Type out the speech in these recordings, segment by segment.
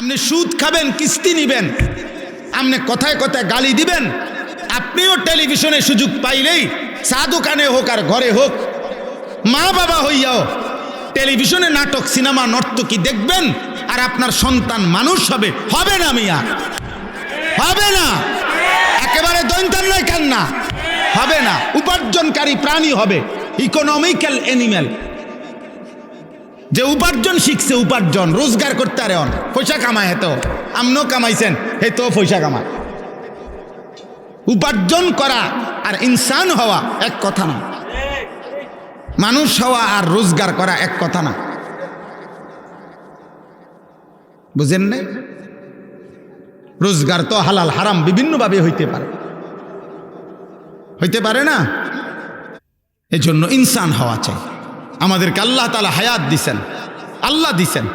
আপনি সুদ খাবেন, কিস্তি নিবেন, আপনি কথায় কথায় গালি দিবেন। আপনিও টেলিভিশনে সুযোগ পাইলেই চা দোকানে হোক আর ঘরে হোক, মা বাবা হইয়াও টেলিভিশনে নাটক, সিনেমা, নর্তকী দেখবেন, আর আপনার সন্তান মানুষ হবে। হবে না মিয়া, হবে না। একেবারে দৈন্তান নয়, কান্না হবে না। উপার্জনকারী প্রাণী হবে, ইকোনমিক্যাল অ্যানিম্যাল। যে উপার্জন শিখছে, উপার্জন রোজগার করতে আরে অন পয়সা কামায়, হেতো আমনও কামাইছেন, হেতো পয়সা কামায়। উপার্জন করা আর ইনসান হওয়া এক কথা না, মানুষ হওয়া আর রোজগার করা এক কথা না, বুঝেন নাই? রোজগার তো হালাল হারাম বিভিন্নভাবে হইতে পারে, হইতে পারে না। এজন্য ইনসান হওয়া চাই। আমাদেরকে আল্লাহ তাআলা হায়াত দিছেন, আল্লাহ দিছেন।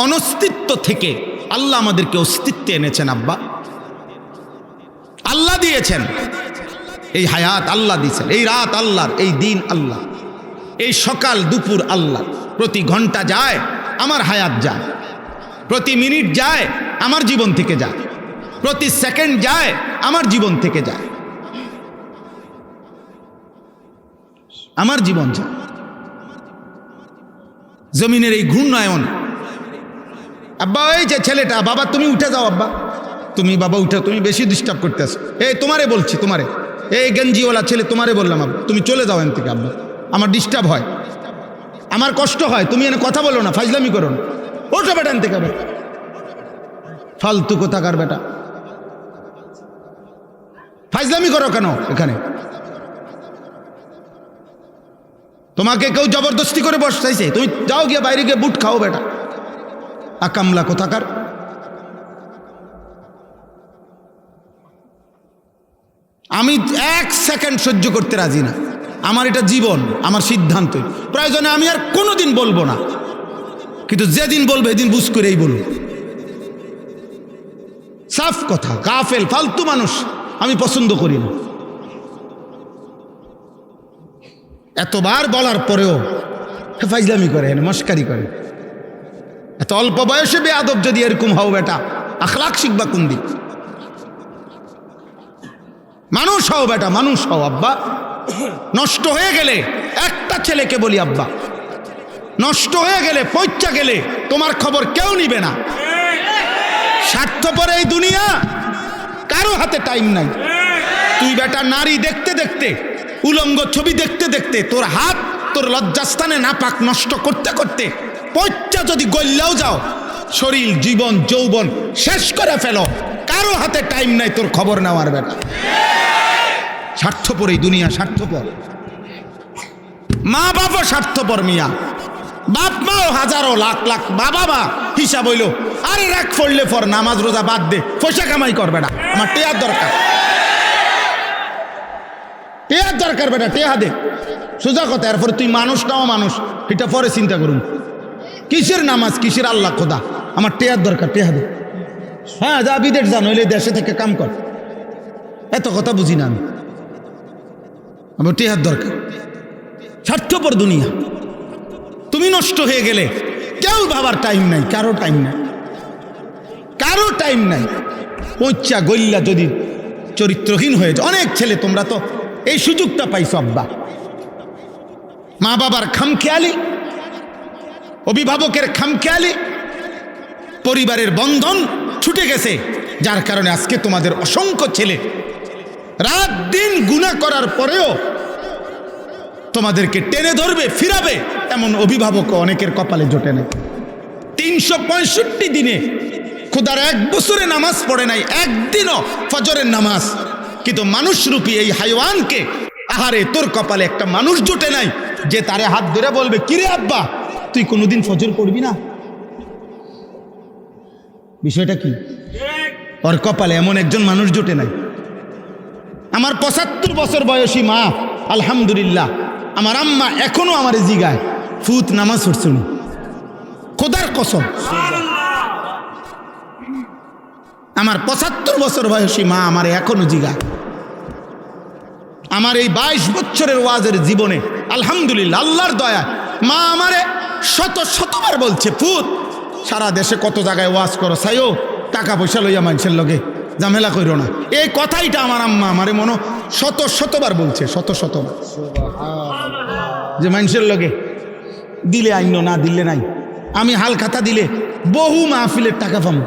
অনস্তিত্ব থেকে আল্লাহ আমাদেরকে অস্তিত্বে এনেছেন। আব্বা আল্লাহ দিয়েছেন এই হায়াত, আল্লাহ দিয়েছেন এই রাত আল্লাহর, এই দিন আল্লাহ, এই সকাল দুপুর আল্লাহ। প্রতি ঘন্টা যায় আমার হায়াত যায়, প্রতি মিনিট যায় আমার জীবন থেকে যায়, প্রতি সেকেন্ড যায় আমার জীবন থেকে যায়, আমার জীবন যায়। জমিনের এই ঘূর্ণায়ন। আব্বা ওই যে ছেলেটা, বাবা তুমি উঠে যাও, আব্বা তুমি বাবা উঠে, তুমি বেশি ডিস্টার্ব করতেছ। এই তোমারে বলছি, তোমারে, এই গেঞ্জিওয়ালা ছেলে তোমারে বললাম, আব্বা তুমি চলে যাও এখান থেকে। আব্বা আমার ডিস্টার্ব হয়, আমার কষ্ট হয়, তুমি এনে কথা বলো না, ফাজলামি করো না, ওঠো বেটা এখান থেকে। ফালতু কোথাকার বেটা, ফাজলামি করো কেন এখানে? তোমাকে কেউ জবরদস্তি করে বসাইছে? তুমি যাও গিয়ে বাইরে গিয়ে বুট খাও বেটা, আকামলা কোথাকার। আমি এক সেকেন্ড সহ্য করতে রাজি না। আমার এটা জীবন, আমার সিদ্ধান্ত। প্রয়োজনে আমি আর কোনোদিন বলবো না, কিন্তু যেদিন বলবো এদিন বুঝ করেই বলবো। সাফ কথা। গাফেল ফালতু মানুষ আমি পছন্দ করি না। এতবার বলার পরেও ফাইজলামি করে, মস্কারি করে। এত অল্প বয়সে বেয়াদব যদি এরকম হও বেটা, আখলাক শিখবা কোন দিক? মানুষ হও বেটা, মানুষ হও। আব্বা নষ্ট হয়ে গেলে, একটা ছেলেকে বলি আব্বা, নষ্ট হয়ে গেলে, পয়চা গেলে তোমার খবর কেউ নিবে না। স্বার্থপর এই দুনিয়া, কারো হাতে টাইম নাই। তুই বেটা নারী দেখতে দেখতে, উলঙ্গ ছবি দেখতে দেখতে, তোর হাত তোর লজ্জাস্থানে নাপাক নষ্ট করতে করতে পয়চা যদি গল্লাও যাও, শরীর, জীবন, যৌবন শেষ করে ফেলো, কারো হাতে টাইম নাই তোর খবর নেওয়ার বেটা। স্বার্থপর এই দুনিয়া, স্বার্থপর। মা বাবা স্বার্থপর মিয়া, বাপ মাও হাজারো লাখ লাখ বাবা মা হিসাব হইল, আরে রাখ পড়লে পর, নামাজ রোজা বাদ দে, পয়সা কামাই কর বেটা, আমার টেয়ার দরকার, টেয়ার দরকার বেটা, টেয়া দে, সোজা কথা। এরপরে তুই মানুষ নাও, মানুষ এটা পরে চিন্তা করুন। কিসের নামাজ, কিসের আল্লাহ খোদা, আমার টেয়ার দরকার, টেয়া দে। হ্যাঁ যা বিদেশ যা, নইলে দেশে থেকে কাম কর। এত কথা বুঝি না আমি, আমার টেয়ার দরকার। স্বার্থপর দুনিয়া। তুমি নষ্ট হয়ে গেলে কেউ ভাবার টাইম নাই, কারো টাইম নাই, কারো টাইম নাই। পয়চা গল্লা যদি চরিত্রহীন হয়ে যায়, অনেক ছেলে, তোমরা তো এই সুযোগটা পাইছো আব্বা। মা বাবার খামখেয়ালি, অভিভাবকের খামখেয়ালি, পরিবারের বন্ধন ছুটে গেছে, যার কারণে আজকে তোমাদের অসংখ্য ছেলে রাত দিন গুনাহ করার পরেও তোমাদেরকে টেনে ধরবে, ফিরাবে, এমন অভিভাবক অনেকের কপালে জোটে নেই। 365 দিনে খোদার 1 বছরে নামাজ পড়ে নাই, একদিনও ফজরের নামাজ, কিন্তু মানুষরূপী এই হাইওয়ানকে, আহারে তোর কপালে একটা মানুষ জোটে নাই যে তারে হাত ধরে বলবে, কিরে আব্বা তুই কোনোদিন ফজর পড়বি না? বিষয়টা কি? ওর কপালে এমন একজন মানুষ জোটে নাই। আমার 75 বছর বয়সী মা, আলহামদুলিল্লাহ, আমার আম্মা এখনো আমার জিগায়, ফুত নামাজ পড়ছুন, খোদার কসম। আমার 75 বছর বয়সী মা আমার এখনো জিগায়। আমার এই 22 বছরের ওয়াজের জীবনে আলহামদুলিল্লাহ, আল্লাহর দয়া, মা আমারে শত শতবার বলছে, ফুত সারা দেশে কত জায়গায় ওয়াজ করো চাইও টাকা পয়সা লইয়া মানুষের লগে ঝামেলা কইরো না। এই কথাইটা আমার আম্মা আমারে মনে শতবার বলছে, শতবার, যে মানুষের লগে দিলে আইন না দিলে নাই। আমি হাল খাতা দিলে বহু মাহফিলের টাকা পাবো,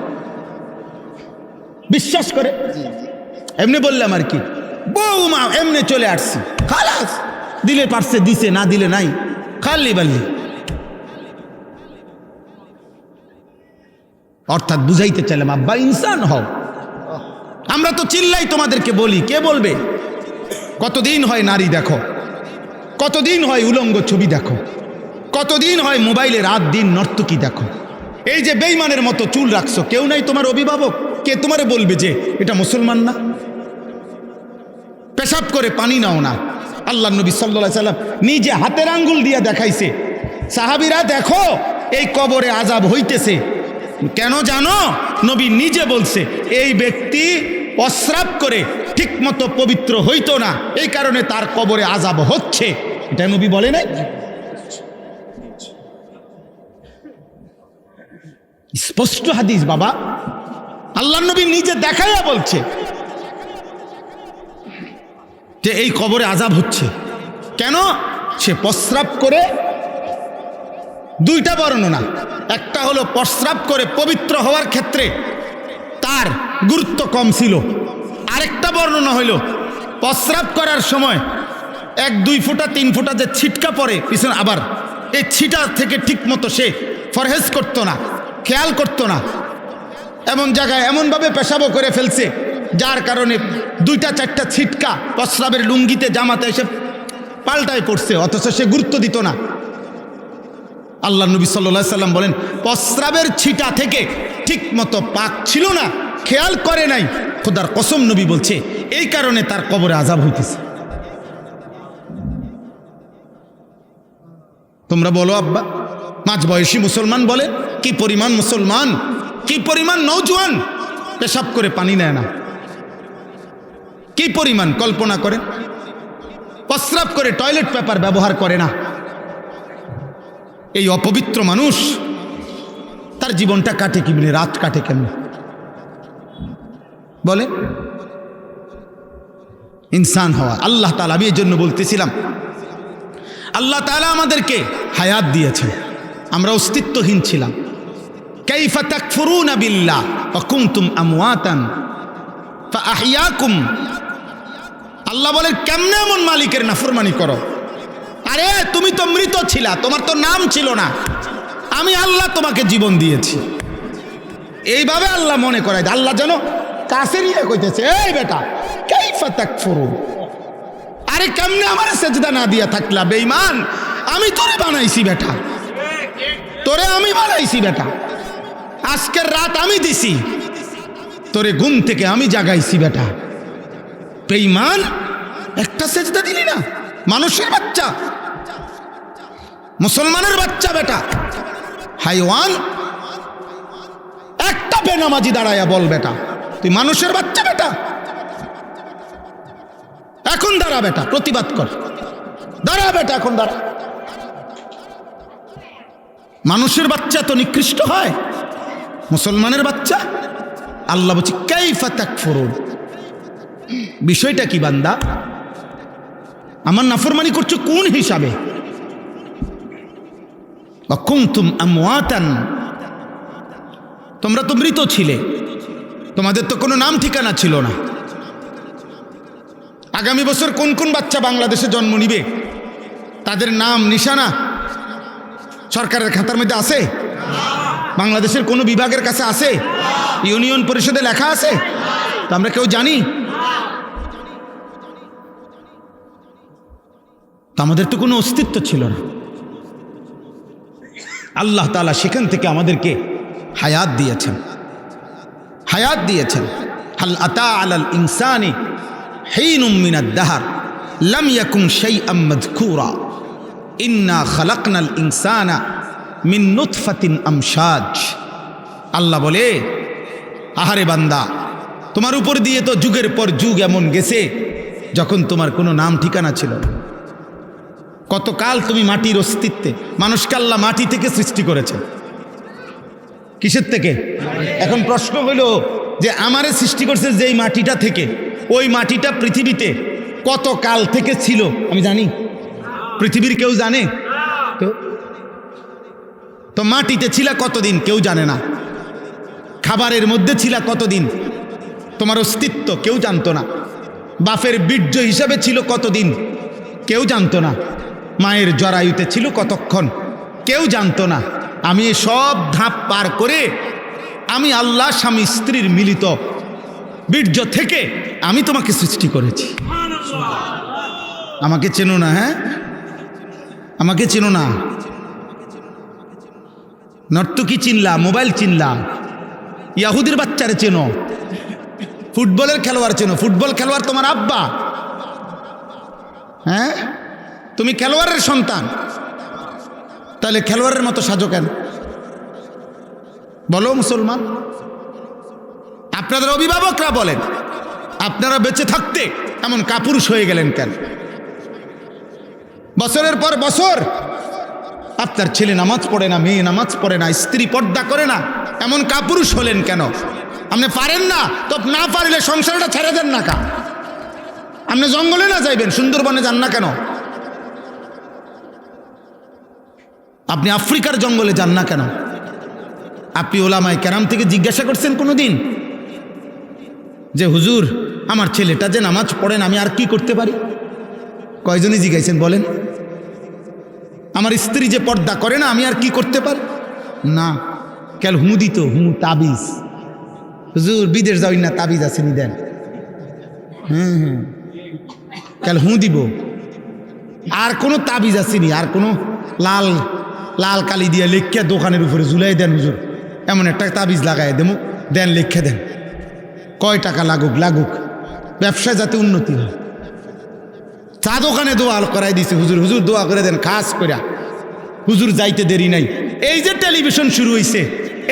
বিশ্বাস করে। এমনি বললাম আর কি, বহু মা এমনি চলে আসছি, খালাস দিলে পারছে দিছে, না দিলে নাই, খালি বাল্লি। অর্থাৎ বুঝাইতে চাইলাম আব্বা ইনসান হও। আমরা তো চিল্লাই তোমাদেরকে বলি, কে বলবে? কতদিন হয় নারী দেখো, কতদিন হয় উলঙ্গ ছবি দেখো, কতদিন হয় মোবাইলে রাত দিন নর্তকী দেখো। এই যে বেঈমানের মতো চুল রাখছো, কেউ নাই তোমার অভিভাবক? কে তোমারে বলবে যে এটা মুসলমান না? পেশাব করে পানি নাও না। আল্লাহ নবী সাল্লাল্লাহু আলাইহি সাল্লাম নিজে হাতের আঙ্গুল দিয়া দেখাইছে, সাহাবীরা দেখো এই কবরে আযাব হইতেছে। কেন জানো? নবী নিজে বলছে এই ব্যক্তি প্রস্রাব করে ঠিক মতো পবিত্র হইতো না, এই কারণে তার কবরে আযাব হচ্ছে। এটা নবী বলে নাই? স্পষ্ট হাদিস বাবা, আল্লাহ নবী নিজে দেখাইয়া বলছে যে এই কবরে আযাব হচ্ছে। কেন? সে প্রস্রাব করে, দুইটা বর্ণনা, একটা হলো প্রস্রাব করে পবিত্র হওয়ার ক্ষেত্রে তার গুরুত্ব কম ছিল, আরেকটা বর্ণনা হইল প্রস্রাব করার সময় 1-2 ফোঁটা 3 ফোঁটা যে ছিটকা পড়ে পিছনে, আবার এই ছিটা থেকে ঠিক মতো সে ফরহেজ করতো না, খেয়াল করতো না। এমন জায়গায় এমনভাবে পেশাবও করে ফেলছে যার কারণে 2-4টা ছিটকা প্রস্রাবের লুঙ্গিতে জামাতে এসে পাল্টায় পড়ছে, অথচ সে গুরুত্ব দিত না। আল্লাহ নবী সাল্লাল্লাহু আলাইহি সাল্লাম বলেন প্রস্রাবের ছিটা থেকে ঠিক মতো পাক ছিল না, খেয়াল করে নাই। খোদার কসম নবী বলছে এই কারণে তার কবরে আযাব হইতেছে। তোমরা বলো আব্বা, মাঝ বয়সী মুসলমান বলে কি পরিমাণ মুসলমান, কি পরিমাণ নওজোয়ান পেশাব করে পানি নেয় না, কি পরিমাণ কল্পনা করেন। প্রস্রাব করে টয়লেট পেপার ব্যবহার করে না। এই অপবিত্র মানুষ তার জীবনটা কাটে কেমনে, রাত কাটে কেমনে বলে? ইনসান হওয়া আল্লাহ তাআলা, আমি এই জন্য বলতেছিলাম আল্লাহ তাআলা আমাদেরকে হায়াত দিয়েছেন, আমরা অস্তিত্বহীন ছিলাম। কাইফা তাকফুরুনা বিল্লাহ ওয়া কুনতুম আমওয়াতান ফাআহইয়াকুম। আল্লাহ বলেন কেমনে এমন মালিকের নাফরমানি করো? আরে তুমি তো মৃত ছিলা, তোমার তো নাম ছিল না, আমি আল্লাহ তোমাকে জীবন দিয়েছি। এইভাবে আল্লাহ মনে করায়, আল্লাহ যেন কাছে নিয়ে কইতেছে এই বেটা কাইফা তাকফুরুন, আরে কেমনে আমার সেজদা না দিয়া থাকলা বেঈমান, আমি তোরে বানাইছি বেটা, তোরে আমি বানাইছি বেটা, আজকের রাত আমি দিছি, তোরে ঘুম থেকে আমি জাগাইছি বেটা। বেঈমান, একটা সেজদা দিলি না? মানুষের বাচ্চা, মুসলমানের বাচ্চা বেটা, হাইওয়ান, একটা বেনামাজি দাঁড়ায়া বল বেটা তুই মানুষের বাচ্চা বেটা। এখন দাঁড়া বেটা, প্রতিবাদ কর, দাঁড়া বেটা, এখন দাঁড়া। মানুষের বাচ্চা তো নিকৃষ্ট হয়, মুসলমানের বাচ্চা। আল্লাহ বলছে কাইফা তাকফুরুন। বিষয়টা কি বান্দা? আমার নাফরমানি করছো কোন হিসাবে? ওয়া কুনতুম আমওয়াতান, তোমরা তো মৃত ছিলে, তোমাদের তো কোনো নাম ঠিকানা ছিল না। আগামী বছর কোন কোন বাচ্চা বাংলাদেশে জন্ম নিবে তাদের নাম নিশানা সরকারের খাতার মধ্যে আছে? বাংলাদেশের কোনো বিভাগের কাছে আছে? ইউনিয়ন পরিষদে লেখা আছে? তো আমরা কেউ জানি? আমাদের তো কোনো অস্তিত্ব ছিল না। আল্লাহ তাআলা সেখান থেকে আমাদেরকে হায়াত দিয়েছেন, হায়াত দিয়েছেন। হাল আতা আলাল ইনসানি হিনুম মিনাদ দাহর লাম ইয়াকুন শাইআম মাযকুরা ইন্না খালাকনাল ইনসানা মিন নুতফাতিন আমশাজ। আল্লাহ বলে আহারে বান্দা, তোমার উপর দিয়ে তো যুগের পর যুগ এমন গেছে যখন তোমার কোনো নাম ঠিকানা ছিল না। কতকাল তুমি মাটির অস্তিত্বে, মানুষকে আল্লাহ মাটি থেকে সৃষ্টি করেছে, কিসের থেকে? এখন প্রশ্ন হইল যে আমারে সৃষ্টি করছে যেই মাটিটা থেকে, ওই মাটিটা পৃথিবীতে কত কাল থেকে ছিল আমি জানি? পৃথিবীর কেউ জানে? তো মাটিতে ছিল কতদিন কেউ জানে না। খাবারের মধ্যে ছিল কতদিন, তোমার অস্তিত্ব কেউ জানতো না। বাপের বীর্য হিসাবে ছিল কতদিন কেউ জানতো না। মায়ের জরায়ুতে ছিল কতক্ষণ কেউ জানতো না। আমি সব ধাপ পার করে আমি আল্লাহ স্বামী স্ত্রীর মিলিত বীর্য থেকে আমি তোমাকে সৃষ্টি করেছি। আমাকে চেনো না? হ্যাঁ, আমাকে চেনো না? নর্তকী চিনলা, মোবাইল চিনলা, ইয়াহুদির বাচ্চারে চেনো, ফুটবলের খেলোয়াড় চেনো। ফুটবল খেলোয়াড় তোমার আব্বা। হ্যাঁ, তুমি খেলোয়াড়ের সন্তান, তাহলে খেলোয়াড়ের মতো সাজো কেন বলো মুসলমান? আপনাদের অভিভাবকরা বলেন, আপনারা বেঁচে থাকতে এমন কাপুরুষ হয়ে গেলেন কেন? বছরের পর বছর আপনার ছেলে নামাজ পড়ে না, মেয়ে নামাজ পড়ে না, স্ত্রী পর্দা করে না, এমন কাপুরুষ হলেন কেন? আপনি পারেন না তো না পারলে সংসারটা ছেড়ে দেন না কা? আপনি জঙ্গলে না যাইবেন, সুন্দরবনে যান না কেন? আপনি আফ্রিকার জঙ্গলে যান না কেন? আপনি ওলামায়ে কেরাম থেকে জিজ্ঞাসা করছেন কোনোদিন যে হুজুর আমার ছেলেটা যে নামাজ পড়েন আমি আর কি করতে পারি? কয়জনই জিজ্ঞাসেন বলেন? আমার স্ত্রী যে পর্দা করে না আমি আর কি করতে পারি? না, কেন হুঁ দিত, হুঁ তাবিজ। হুজুর বিদেশ যাই না, তাবিজ আছে নি দেন। হ্যাঁ, কেন হুঁ দিব। আর কোনো তাবিজ আসেনি, আর কোনো লাল লাল কালি দিয়ে লেখিয়া দোকানের উপরে ঝুলাই দেন হুজুর, এমন একটা তাবিজ লাগাই দেবো, দেন লেখা দেন, কয় টাকা লাগুক লাগুক, ব্যবসায় যাতে উন্নতি হয়। চা দোকানে দোয়া করাই দিছে হুজুর, হুজুর দোয়া করে দেন খাস করে। হুজুর যাইতে দেরি নাই। এই যে টেলিভিশন শুরু হয়েছে,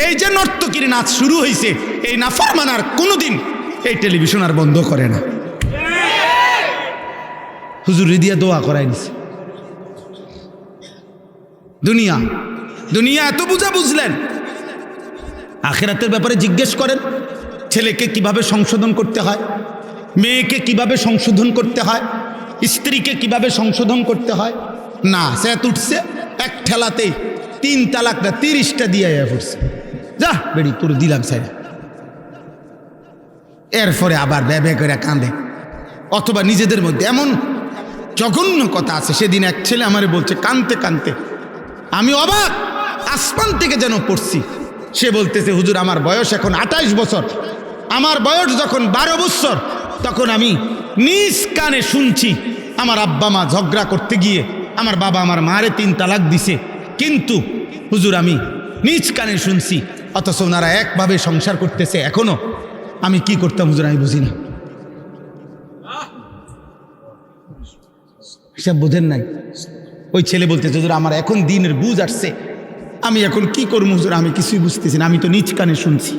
এই যে নর্তকীর নাচ শুরু হয়েছে, এই নাফরমান আর কোনোদিন এই টেলিভিশন আর বন্ধ করে না। হুজুর রিদিয়া দোয়া করাই দিছে। দুনিয়া দুনিয়া এত বুঝা বুঝলেন, আখিরাতের ব্যাপারে জিজ্ঞেস করেন। ছেলেকে কিভাবে সংশোধন করতে হয়, মেয়েকে কিভাবে সংশোধন করতে হয়, স্ত্রীকে কিভাবে সংশোধন করতে হয়। না, সে উঠছে এক ঠেলাতেই 3 তালাক না 30টা দিয়ে পড়ছে। যা বেড়ি তোর দিলাম স্যার। এরপরে আবার ব্যয় করে কাঁদে, অথবা নিজেদের মধ্যে এমন জঘন্য কথা আছে। সেদিন এক ছেলে আমারে বলছে কাঁদতে কাঁদতে, আমি অবাক, আসমান থেকে যেন পড়ছি। সে বলতেছে হুজুর আমার বয়স এখন 28 বছর, আমার বয়স যখন 12 বছর তখন আমি নিজ কানে শুনছি আমার আব্বা মা ঝগড়া করতে গিয়ে আমার বাবা আমার মারে 3 তালাক দিছে, কিন্তু হুজুর আমি নিজ কানে শুনছি, অথচ ওনারা একভাবে সংসার করতেছে এখনো। আমি কি করতাম হুজুর আমি বুঝি না। হিসাব বোঝেন নাই? ওই ছেলে বলতেছে হুজুর আমার এখন দিনের বুঝ আসছে, আমি এখন কি করবো হুজুর আমি কিছুই বুঝতেছি না, আমি তো নিজ কানে শুনছি।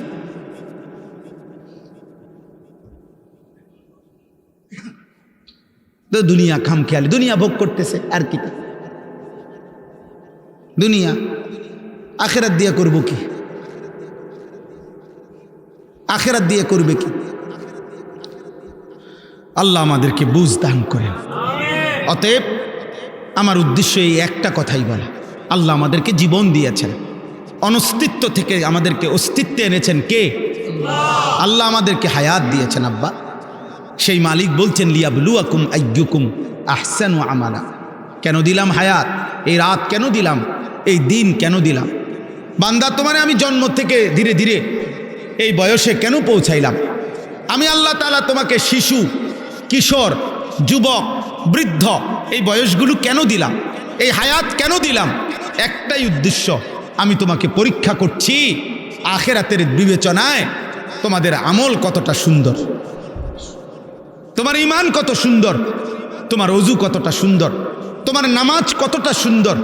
তো দুনিয়া খামখেয়ালি, দুনিয়া ভোগ করতেছে আর কি। দুনিয়া আখেরাত দিয়ে করব কি? আখেরাত দিয়ে করবে কি? আল্লাহ আমাদেরকে বুঝ দান করেন। অতএব আমার উদ্দেশ্য এই একটা কথাই বলা, আল্লাহ আমাদেরকে জীবন দিয়েছেন, অনস্তিত্ব থেকে আমাদেরকে অস্তিত্বে এনেছেন কে? আল্লাহ আমাদেরকে হায়াত দিয়েছেন আব্বা। সেই মালিক বলছেন লিয়াবলুয়াকুম আইয়ুকুম আহসানু আমালা। কেন দিলাম হায়াত? এই রাত কেন দিলাম? এই দিন কেন দিলাম? বান্দা তোমারে আমি জন্ম থেকে ধীরে ধীরে এই বয়সে কেন পৌঁছাইলাম? আমি আল্লাহ তাআলা তোমাকে শিশু, কিশোর, যুবক, বৃদ্ধ এই বয়সগুলো কেন দিলাম? এই হায়াত কেন দিলাম? একটাই উদ্দেশ্য, আমি তোমাকে পরীক্ষা করছি আখিরাতের বিবেচনায় তোমাদের আমল কতটা সুন্দর, তোমার ঈমান কত সুন্দর, তোমার ওযু কতটা সুন্দর, তোমার নামাজ কতটা সুন্দর,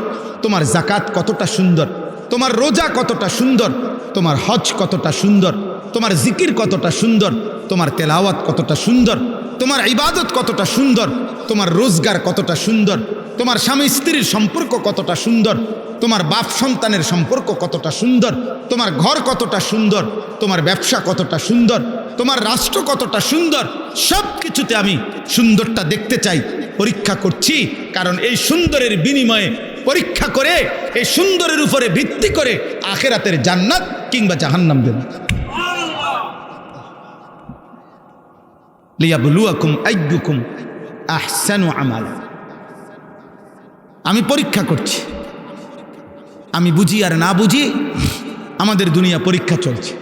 তোমার যাকাত কতটা সুন্দর, তোমার রোজা কতটা সুন্দর, তোমার হজ কতটা সুন্দর, তোমার জিকির কতটা সুন্দর, তোমার তেলাওয়াত কতটা সুন্দর, তোমার ইবাদত কতটা সুন্দর, তোমার রোজগার কতটা সুন্দর, তোমার স্বামী স্ত্রীর সম্পর্ক কতটা সুন্দর, তোমার বাপ সন্তানের সম্পর্ক কতটা সুন্দর, তোমার ঘর কতটা সুন্দর, তোমার ব্যবসা কতটা সুন্দর, তোমার রাষ্ট্র কতটা সুন্দর, সব কিছুতে আমি সুন্দরটা দেখতে চাই। পরীক্ষা করছি কারণ এই সুন্দরের বিনিময়ে পরীক্ষা করে এই সুন্দরের উপরে ভিত্তি করে আখিরাতের জান্নাত কিংবা জাহান্নাম দেব। লিয়াবলুয়াকুম আইয়ুকুম আহসানু আমালা। আমি পরীক্ষা করছি, আমি বুঝি আর না বুঝি আমাদের দুনিয়া পরীক্ষা চলছে।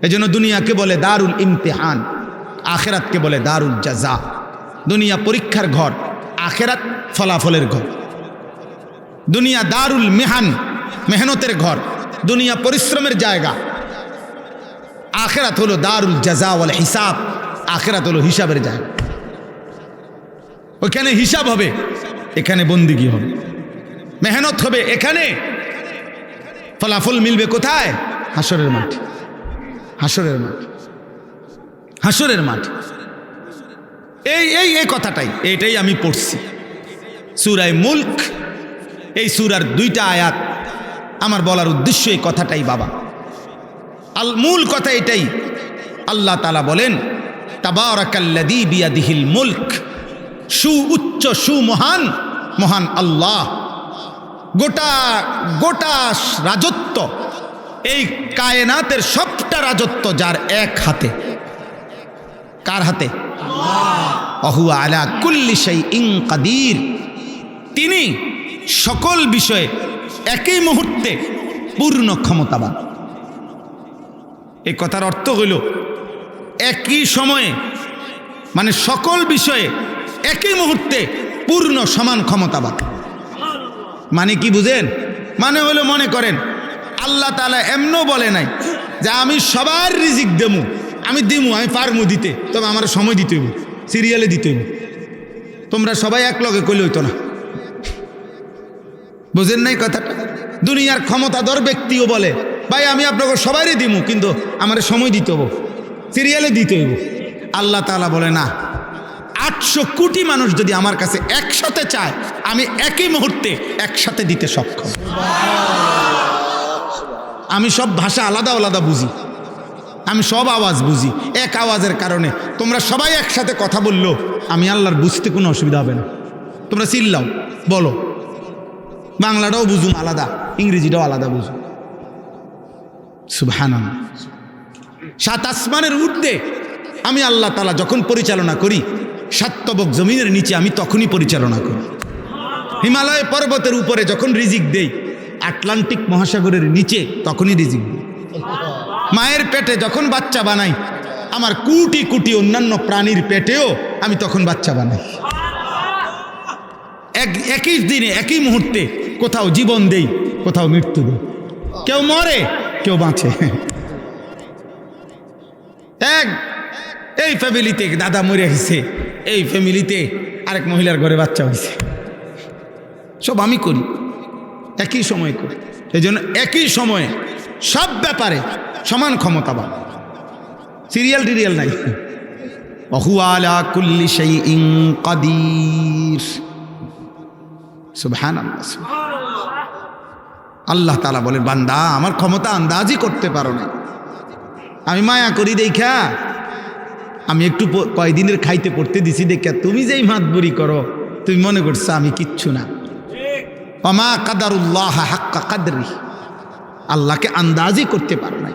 এজন্য দুনিয়াকে বলে দারুল ইমতিহান, আখিরাতকে বলে দারুল জাযা। দুনিয়া পরীক্ষার ঘর, আখিরাত ফলাফলের ঘর। দুনিয়া দারুল মেহান, মেহনতের ঘর, দুনিয়া পরিশ্রমের জায়গা। আখিরাত হলো দারুল জাযা ওয়াল হিসাব, আখিরাত হলো হিসাবের জায়গা। ওখানে হিসাব হবে, এখানে বন্দিগি হবে, মেহনত হবে, এখানে ফলাফল মিলবে কোথায়? হাসরের মাঠ, হাসরের মাঠ, হাসরের মাঠ। এই কথাটাই, এইটাই আমি পড়ছি সূরায়ে মুলক। এই সূরার 2টা আয়াত আমার বলার উদ্দেশ্য এই কথাটাই বাবা। মূল কথা এটাই। আল্লাহ তাআলা বলেন তাবারাকাল্লাযী বিয়াদিহিল মুলক, সুউচ্চ সুমহান মহান আল্লাহ। গোটা গোটা রাজত্ব, এই কায়নাতের সবটা রাজত্ব যার এক হাতে। কার হাতে? ওয়াহুয়া আলা কুল্লি শাইইন কাদির। তিনি সকল বিষয়ে একই মুহূর্তে পূর্ণ ক্ষমতাবান। এই কথার অর্থ হইল একই সময়ে, মানে সকল বিষয়ে একই মুহূর্তে পূর্ণ সমান ক্ষমতাবান। মানে কি বুঝেন? মানে হলো, মনে করেন আল্লাহ তাআলা এমনও বলে নাই যে আমি সবার রিজিক দেবো, আমি দিমু, আমি পারমু দিতে, তবে আমার সময় দিতে হইব, সিরিয়ালে দিতে হইব। তোমরা সবাই এক লগে কইলে হইতো না। বুঝেন নাই কথাটা? দুনিয়ার ক্ষমতাধর ব্যক্তিও বলে ভাই আমি আপনাকে সবারই দিমু, কিন্তু আমার সময় দিতে হইব, সিরিয়ালে দিতে হইব। আল্লাহ তাআলা বলে না, 800 কোটি মানুষ যদি আমার কাছে একসাথে চায়, আমি একই মুহূর্তে একসাথে দিতে সক্ষম। আমি সব ভাষা আলাদা আলাদা বুঝি, আমি সব আওয়াজ বুঝি। এক আওয়াজের কারণে তোমরা সবাই একসাথে কথা বললো, আমি আল্লাহর বুঝতে কোনো অসুবিধা হবে না। তোমরা চিল্লাও, বলো, বাংলাটাও বুঝুম আলাদা, ইংরেজিটাও আলাদা বুঝুম। সুবহানাল্লাহ। 7 আসমানের ঊর্ধ্বে আমি আল্লাহ তাআলা যখন পরিচালনা করি, 7 তবক জমিনের নিচে আমি তখনই পরিচালনা করি। হিমালয় পর্বতের উপরে যখন রিজিক দেই, আটলান্টিক মহাসাগরের নিচে তখনই রিজিক দিই। মায়ের পেটে যখন বাচ্চা বানাই, আমার কোটি কোটি অন্যান্য প্রাণীর পেটেও আমি তখন বাচ্চা বানাই। একই দিনে একই মুহূর্তে কোথাও জীবন দেই, কোথাও মৃত্যু দেই। কেউ মরে, কেউ বাঁচে। এই ফ্যামিলিতে দাদা মরে গেছে, এই ফ্যামিলিতে আরেক মহিলার ঘরে বাচ্চা হয়েছে। সব আমি করি, একই সময় করি। এই জন্য একই সময়ে সব ব্যাপারে সমান ক্ষমতাবান, সিরিয়াল টিরিয়াল নাই। ওয়াহুয়া আলা কুল্লি শাইইন কাদির। সুবহানাল্লাহ। আল্লাহ তাআলা বলেন, বান্দা আমার ক্ষমতা আন্দাজই করতে পারো না। আমি মায়া করি দেখা, আমি একটু কয়দিনের খাইতে পড়তে দিছি দেখা, তুমি যেই মাতবুরি করো, তুমি মনে করছো আমি কিচ্ছু না। ওমা কাদারুল্লাহ হাক্কা কাদরি, আল্লাহকে আন্দাজই করতে পারো না।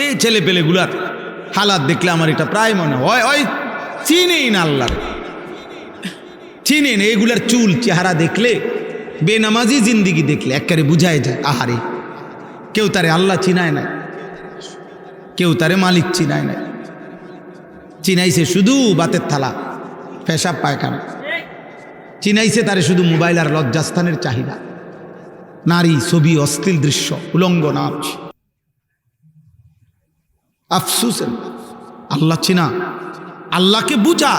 এই ছেলে পেলেগুলার হালাত দেখলে আমার এটা প্রায় মনে হয়, ওই চিনেই না আল্লাহ, চিনেন। এইগুলার চুল চেহারা দেখলে, বেনামাজি জিন্দিগি দেখলে একেবারে বুঝায় যায়, আহারে কেউ তারে আল্লাহ চিনায় নাই, কেউ তারে মালিক চিনায় নাই। চিনাইছে শুধু বাতের থালা, পেশাব পায়খানা। চিনাইছে তারে শুধু মোবাইল আর লজ্জাস্থানের চাহিদা, নারী, ছবি, অশ্লীল দৃশ্য, উলঙ্গ নাচ। আফসুস, আল্লাহ চিনা, আল্লাহকে বুঝা,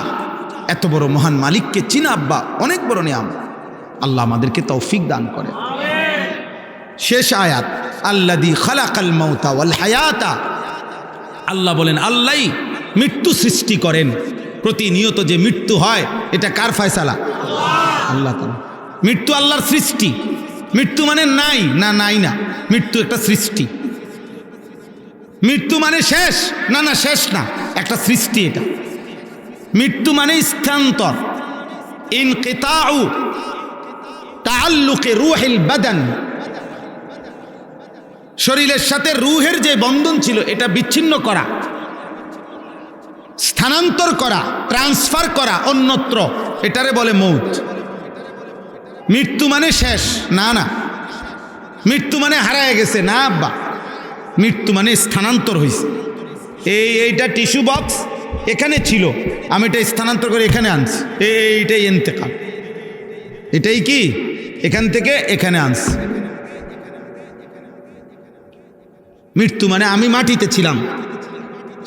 এত বড় মহান মালিককে চিনা আব্বা অনেক বড় নিয়ামত। আল্লাহ আমাদেরকে তৌফিক দান করে। শেষ আয়াত, আল্লাযী খালাকাল মাউতা ওয়াল হায়াতা। আল্লাহ বলেন, আল্লাহই মৃত্যু সৃষ্টি করেন। প্রতিনিয়ত যে মৃত্যু হয়, এটা কার ফয়সালা? আল্লাহ তাআলা। মৃত্যু আল্লাহর সৃষ্টি। মৃত্যু মানে নাই না, নাই না, মৃত্যু একটা সৃষ্টি। মৃত্যু মানে শেষ না, না শেষ না, একটা সৃষ্টি এটা। মৃত্যু মানে স্থানান্তর, ইনকিতাউ তাআল্লুকে রূহিল বাদান, শরীরের সাথে রূহের যে বন্ধন ছিল এটা বিচ্ছিন্ন করা, স্থানান্তর করা, ট্রান্সফার করা অন্যত্র, এটারে বলে মৌত। মৃত্যু মানে শেষ না, না, মৃত্যু মানে হারায় গেছে না আব্বা, মৃত্যু মানে স্থানান্তর হয়েছে। এইটা টিস্যু বক্স এখানে ছিল, আমি এটা স্থানান্তর করে এখানে আনছি, এইটাই ইন্তেকাল। এটাই কি এখান থেকে এখানে আনছি। মৃত্যু মানে আমি মাটিতে ছিলাম,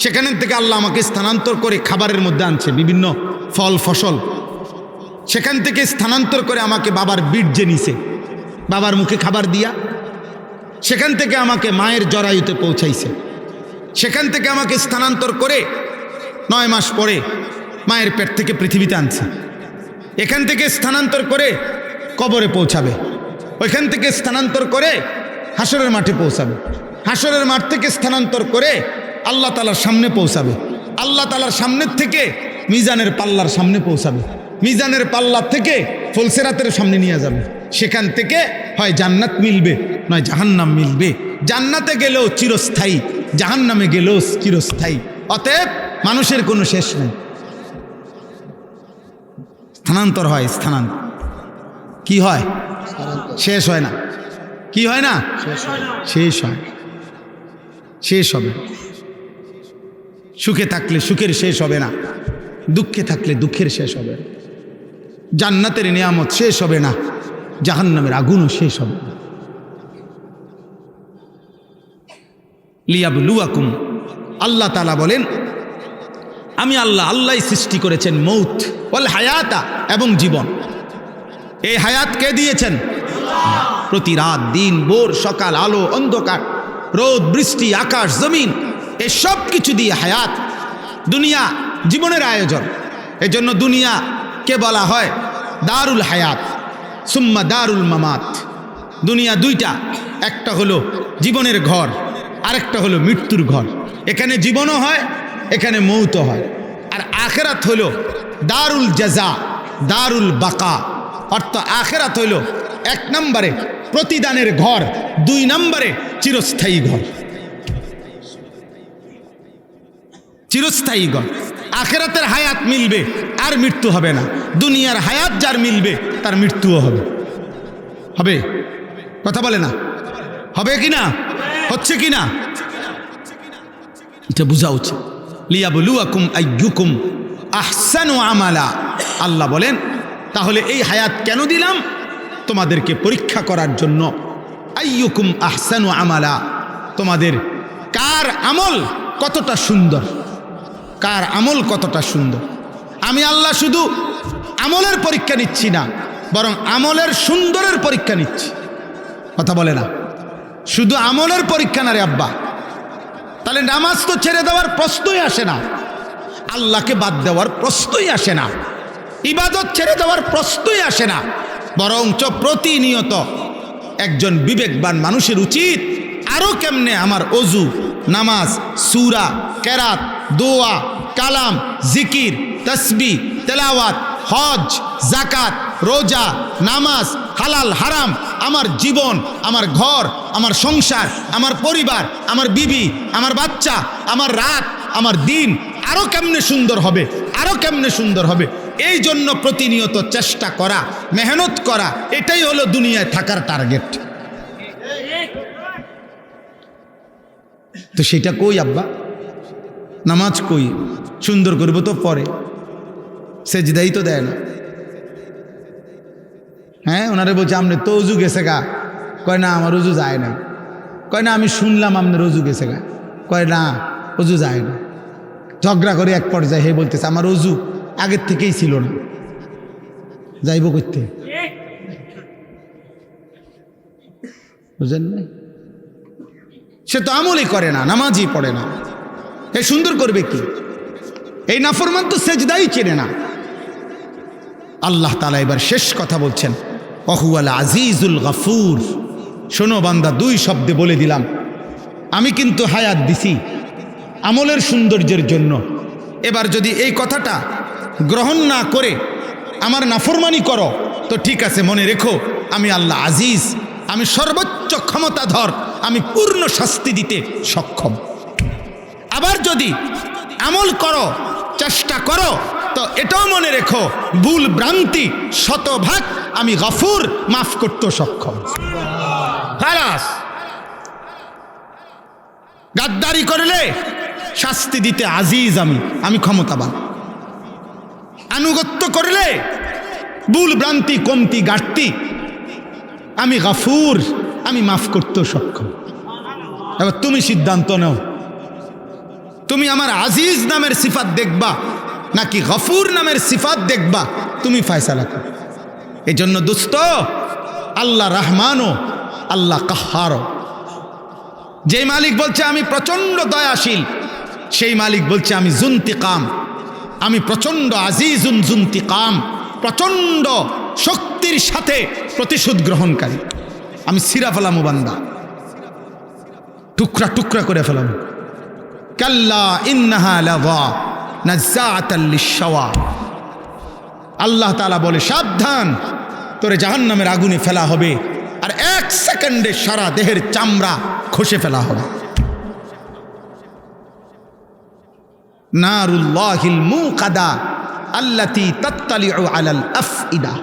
সেখান থেকে আল্লাহ আমাকে স্থানান্তর করে খাবারের মধ্যে আনছে, বিভিন্ন ফল ফসল, সেখান থেকে স্থানান্তর করে আমাকে বাবার বীর্যে নিছে, বাবার মুখে খাবার দিয়া, সেখান থেকে আমাকে মায়ের জরায়ুতে পৌঁছাইছে, সেখান থেকে আমাকে স্থানান্তর করে 9 মাস পরে মায়ের পেট থেকে পৃথিবীতে আনছে, এখান থেকে স্থানান্তর করে কবরে পৌঁছাবে, ওইখান থেকে স্থানান্তর করে হাসরের মাঠে পৌঁছাবে, হাসরের মাঠ থেকে স্থানান্তর করে আল্লাহ তাআলার সামনে পৌঁছাবে, আল্লাহ তাআলার সামনের থেকে মিজানের পাল্লার সামনে পৌঁছাবে, মিজানের পাল্লা থেকে ফুলসিরাতের সামনে নিয়ে যাবে, সেখান থেকে হয় জান্নাত মিলবে নয় জাহান্নাম মিলবে। জান্নাতে গেলেও চিরস্থায়ী, জাহান্নামে গেলেও চিরস্থায়ী। অতএব মানুষের কোনো শেষ নেই, স্থানান্তর হয়, স্থানান্তর। কি হয়? শেষ হয় না। কি হয় না? শেষ হয়, শেষ হবে। সুখে থাকলে সুখের শেষ হবে না, দুঃখে থাকলে দুঃখের শেষ হবে না, জান্নাতের নিয়ামত শেষ হবে না, জাহান্নামের আগুনও শেষ হবে না। লিয়াবলুয়াকুম, আল্লাহ তাআলা বলেন আমি আল্লাহ, আল্লাহই সৃষ্টি করেছেন মৌত ওয়াল হায়াতা, এবং জীবন। এই হায়াত কে দিয়েছেন? প্রতি রাত দিন ভোর সকাল, আলো অন্ধকার, রোদ বৃষ্টি, আকাশ জমিন, এই সব কিছু দিয়ে হায়াত, দুনিয়া জীবনের আয়োজন। এজন্য দুনিয়াকে বলা হয় দারুল হায়াত সুম্মা দারুল মামাত। দুনিয়া দুইটা, একটা হলো জীবনের ঘর, আরেকটা হলো মৃত্যুর ঘর। এখানে জীবনও হয়, এখানে মৌতও হয়। আর আখেরাত হলো দারুল জাযা, দারুল বাকা। অর্থাৎ আখেরাত হইল 1 নম্বরে প্রতিদানের ঘর, 2 নম্বরে চিরস্থায়ী ঘর, চিরস্থায়ী ঘর। আখেরাতের হায়াত মিলবে আর মৃত্যু হবে না, দুনিয়ার হায়াত যার মিলবে তার মৃত্যুও হবে। হবে? কথা বলে না? হবে কি না? হচ্ছে কি না? এটা বোঝা উচিত। লিয়াবলুয়াকুম আইয়ুকুম আহসানু আমালা। আল্লাহ বলেন তাহলে এই হায়াত কেন দিলাম? তোমাদেরকে পরীক্ষা করার জন্য। আইয়ুকুম আহসানু আমালা, তোমাদের কার আমল কতটা সুন্দর, কার আমল কতটা সুন্দর। আমি আল্লাহ শুধু আমলের পরীক্ষা নিচ্ছি না, বরং আমলের সুন্দরের পরীক্ষা নিচ্ছি। কথা বলে না? শুধু আমলের পরীক্ষা না রে আব্বা, তাহলে নামাজ তো ছেড়ে দেওয়ার প্রশ্নই আসে না, আল্লাহকে বাদ দেওয়ার প্রশ্নই আসে না, ইবাদত ছেড়ে দেওয়ার প্রশ্নই আসে না। বরঞ্চ প্রতিনিয়ত একজন বিবেকবান মানুষের উচিত আরও কেমনে আমার অজু, নামাজ, সূরা, কেরাত, দোয়া, কালাম, জিকির, তসবিহ, তেলাওয়াত, হজ, জাকাত, রোজা, নামাজ, হালাল হারাম, আমার জীবন, আমার ঘর, আমার সংসার, আমার পরিবার, আমার বিবি, আমার বাচ্চা, আমার রাত, আমার দিন আরও কেমনে সুন্দর হবে, আরও কেমনে সুন্দর হবে। এই জন্য প্রতিনিয়ত চেষ্টা করা, মেহনত করা, এটাই হলো দুনিয়ায় থাকার টার্গেট। তো সেটা কই আব্বা? নামাজ কই? সুন্দর করবো তো পরে, সেজদাই তো দেয় না। হ্যাঁ, ওনারে বলছে আপনি তো উজু গেছে গা, কয় না আমার উজু যায় না, কয় না আমি শুনলাম আপনার উজু গেছে গা, কয় না উজু যায় না। ঝগড়া করে এক পর্যায়ে হে বলতেছে আমার উজু আগের থেকেই ছিল না, যাইব করতে। বুঝলেন না? সে তো আমলই করে না, নামাজই পড়ে না, এ সুন্দর করবে কি? এই নাফরমান তো সেজদাই চেনে না। আল্লাহ তাআলা এবার শেষ কথা বলছেন, ওয়াহুয়াল আজিজুল গফুর। শোনো বান্দা, দুই শব্দে বলে দিলাম, আমি কিন্তু হায়াত দিছি আমলের সৌন্দর্যের জন্য। এবার যদি এই কথাটা গ্রহণ না করে আমার নাফরমানি করো তো ঠিক আছে, মনে রেখো আমি আল্লাহ আজিজ, আমি সর্বোচ্চ ক্ষমতাধর, আমি পূর্ণ শাস্তি দিতে সক্ষম। আবার যদি আমল করো, চেষ্টা করো, তো এটাও মনে রেখো ভুল ভ্রান্তি শতভাগ আমি গফুর, মাফ করতে সক্ষম। খালাস। গাদ্দারি করলে শাস্তি দিতে আজিজ, আমি ক্ষমতাবান। আনুগত্য করলে ভুল ভ্রান্তি কমতি ঘাটতি আমি গফুর, আমি মাফ করতে সক্ষম। এবার তুমি সিদ্ধান্ত নাও, তুমি আমার আজিজ নামের সিফাত দেখবা নাকি গফুর নামের সিফাত দেখবা, তুমি ফয়সালা করো। এই জন্য দোস্ত, আল্লাহ রহমানও আল্লাহ কাহারও। যে মালিক বলছে আমি প্রচন্ড দয়াশীল, সেই মালিক বলছে আমি জুন্তিকাম, আমি প্রচন্ড আজিজুন জুন্তিকাম, প্রচন্ড শক্তির সাথে প্রতিশোধ গ্রহণকারী। আমি সিরা ফেলামু বান্দা, টুকরা টুকরা করে ফেলাম। কাল্লা ইন্নাহা লাযা নাযাআতাল লিশ-শাওয়া। আল্লাহ তাআলা বলে সাবধান, তোরে জাহান্নামের আগুনে ফেলা হবে আর 1 সেকেন্ডে সারা দেহের চামড়া খসে ফেলা হবে। নারুল্লাহিল মুকাদা আল্লাতী তাত্তালিউ আলাল আফইদা।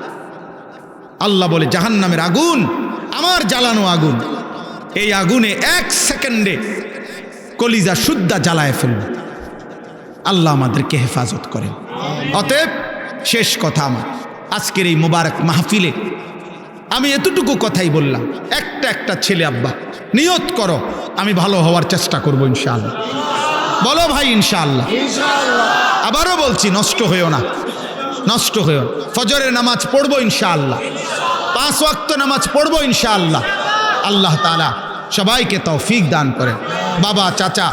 আল্লাহ বলে জাহান্নামের আগুন আমার জ্বালানো আগুন, এই আগুনে 1 সেকেন্ডে কলিজা শুদ্ধা জ্বালায় ফেলবে। আল্লাহ আমাদেরকে হেফাজত করেন। অতএব শেষ কথা আমার আজকের এই মোবারক মাহফিলে আমি এতটুকু কথাই বললাম, একটা ছেলে আব্বা নিয়ত করো আমি ভালো হওয়ার চেষ্টা করব ইনশাআল্লাহ। বলো ভাই ইনশাআল্লাহ। আবারও বলছি, নষ্ট হইও না, নষ্ট হইও না। ফজরের নামাজ পড়বো ইনশাআল্লাহ, 5 ওয়াক্ত নামাজ পড়বো ইনশাআল্লাহ। আল্লাহ তাআলা সবাইকে তৌফিক দান করেন। বাবা, চাচা,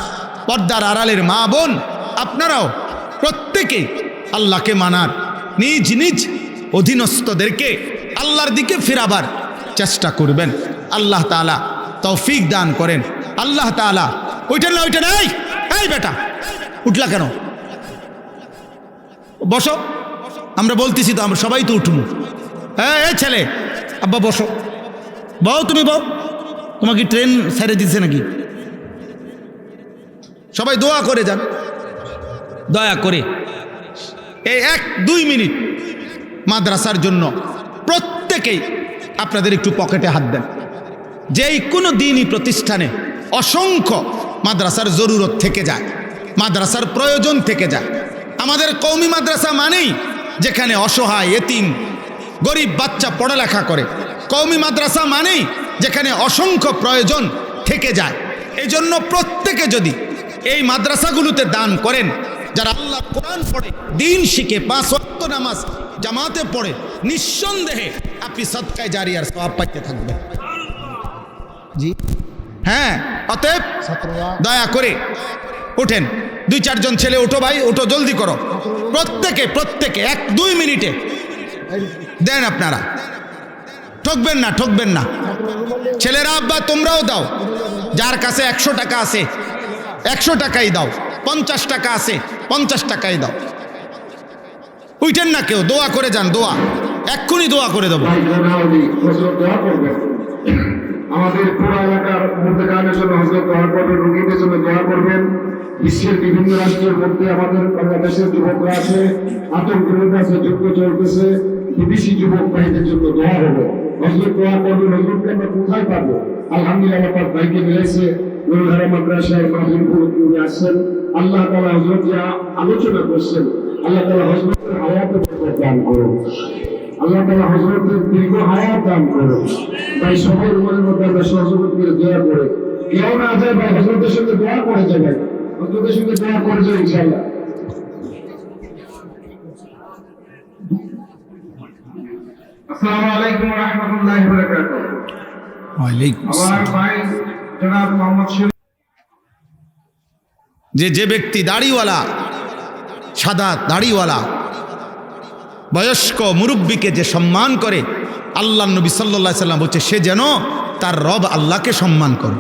পর্দার আড়ালের মা বোন, আপনারাও প্রত্যেকেই আল্লাহকে মানার, নিজ নিজ অধীনস্থদেরকে আল্লাহর দিকে ফেরাবার চেষ্টা করবেন। আল্লাহ তাআলা তৌফিক দান করেন। আল্লাহ তাআলা ওইটা নাই, এই বেটা উঠলা কেন? বসো, আমরা বলতেছি তো, আমরা সবাই তো উঠবো। হ্যাঁ, এই ছেলে আব্বা বসো, বউ তুমি বউ, তোমাকে ট্রেন ছেড়ে দিচ্ছে নাকি? সবাই দোয়া করে যান, দয়া করে এই 1-2 মিনিট মাদ্রাসার জন্য প্রত্যেকেই আপনাদের একটু পকেটে হাত দেন। যেই কোনো দিনই প্রতিষ্ঠানে অসংখ্য মাদ্রাসার জরুরত থেকে যায়, মাদ্রাসার প্রয়োজন থেকে যায়। আমাদের কওমি মাদ্রাসা মানেই যেখানে অসহায় এতিম গরিব বাচ্চা পড়ালেখা করে, কওমি মাদ্রাসা মানেই যেখানে অসংখ্য প্রয়োজন থেকে যায়। এই জন্য প্রত্যেকে যদি এই মাদ্রাসাগুলোতে দান করেন, যারা আল্লাহ কোরআন পড়ে, দিন শিখে, 5 ওয়াক্ত নামাজ জামাতে পড়ে, নিঃসন্দেহে আপনি সদকায়ে জারিয়ার সওয়াব পাইতে থাকবেন। জি হ্যাঁ, অতএব দয়া করে ওঠেন। 2-4 জন ছেলে ওঠো ভাই, ওঠো, জলদি করো। প্রত্যেকে 1-2 মিনিটে দেন। আপনারা ঠকবেন না। ছেলেরা আব্বা তোমরাও দাও, যার কাছে 100 টাকা আছে 100 টাকাই দাও, 50 টাকা আছে 50 টাকাই দাও। উঠেন না কেউ, দোয়া করে যান, দোয়া এক্ষুনি দোয়া করে দেবো। আমাদের পুরো এলাকার মুর্তেকানের জন্য হযরত দোয়া করবেন, রোগীদের জন্য দোয়া করবেন। বিশ্বের বিভিন্ন রাষ্ট্রের মধ্যে আমাদের বাংলাদেশের যুবকরা আছে, আতঙ্কের মধ্যে আছে, যুদ্ধ চলতেছে, বিদেশি যুবক ভাইদের জন্য দোয়া হবে। হযরত দোয়া করবেন, হযরতকে আমরা কোথায় পাবো? আলহামদুলিল্লাহ আমার ভাইকে মিলাইছে, নুরুলহারা মাদ্রাসায় মাহফিল করে আসছেন। আল্লাহ তাআলা হযরত যা আলোচনা করছেন, আল্লাহ তাআলা হযরতের হায়াতে বরকত দান করুন, আল্লাহ তাআলা হযরতের দীর্ঘ হায়াত দান করুন। ভাই সবাই রুমের মধ্যে আমরা সহযোগিতা করে দোয়া করে কেউ না যায় ভাই, হযরতের সঙ্গে দোয়া করে যায় ভাই, হযরতের সঙ্গে দোয়া করে যায় ইনশাআল্লাহ। আসসালামু আলাইকুম ওয়া রাহমাতুল্লাহি ওয়া বারাকাতুহু। ওয়া আলাইকুম আমার ভাই জনাব মোহাম্মদ শরীফ, যে ব্যক্তি দাড়িওয়ালা, সাদা দাড়িওয়ালা বয়স্ক মুরব্বীকে যে সম্মান করে, আল্লাহ নবী সাল্লাল্লাহু আলাইহি সাল্লাম বলছে সে যেন তার রব আল্লাহকে সম্মান করে।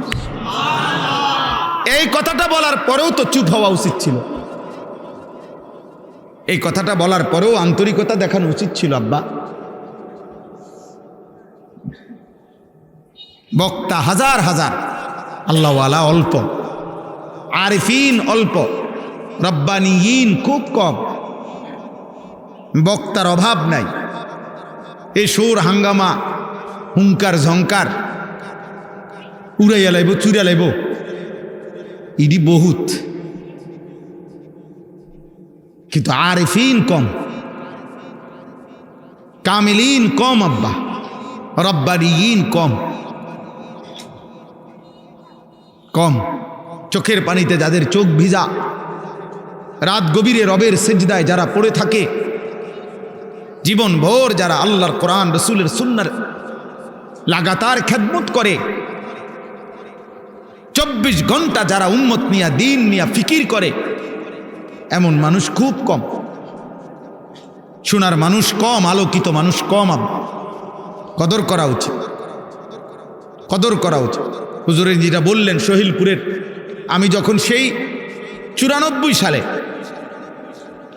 এই কথাটা বলার পরেও তো চুপ হওয়া উচিত ছিল। এই কথাটা বলার পরেও আন্তরিকতা দেখানো উচিত ছিল। আব্বা, বক্তা হাজার হাজার, আল্লাহওয়ালা অল্প, আরিফিন অল্প, রব্বানিয়িন খুব কম, বক্তার অভাব নাই। এই সুর হাঙ্গামা, হুঙ্কার ঝঙ্কার, উড়াইয়া লাইব চুরা লাইব, ইডি বহুত, কিন্তু আরিফিন কম, কামিলিন কম আব্বা, রব্বানিয়িন কম কম। চোখের পানিতে যাদের চোখ ভিজা, রাত গভীরে রবের সিজদায় যারা পড়ে থাকে, জীবন ভোর যারা আল্লাহর কোরআন রসুলের সুন্নার লাগাতার খেদমত করে, 24 ঘন্টা যারা উম্মত নিয়া দিন নিয়া ফিকির করে, এমন মানুষ খুব কম। শোনার মানুষ কম, আলোকিত মানুষ কম। কদর করা উচিত, কদর করা উচিত। হুজুরের যেটা বললেন সহিলপুরের, আমি যখন সেই 94 সালে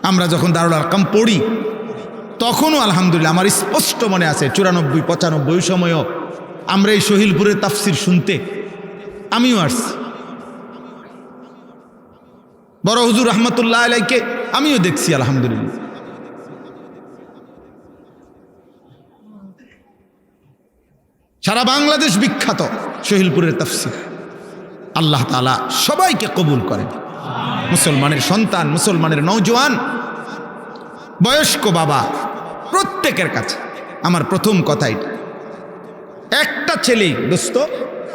আমরা যখন দারুল আরকাম পড়ি, তখনও আলহামদুলিল্লাহ আমার স্পষ্ট মনে আছে 94, 95 সময়ও আমরা এই সহিলপুরের তাফসির শুনতে আমিও আসছি। বড় হুজুর রহমতুল্লাহ আলাইকে আমিও দেখছি আলহামদুলিল্লাহ। সারা বাংলাদেশ বিখ্যাত সহিলপুরের তাফসির। আল্লাহ তাআলা সবাইকে কবুল করেন। মুসলমানের সন্তান, মুসলমানের নওজোয়ান, বয়স্ক বাবা, প্রত্যেকের কাছে আমার প্রথম কথা এটা, একটা ছেলেই দোস্ত,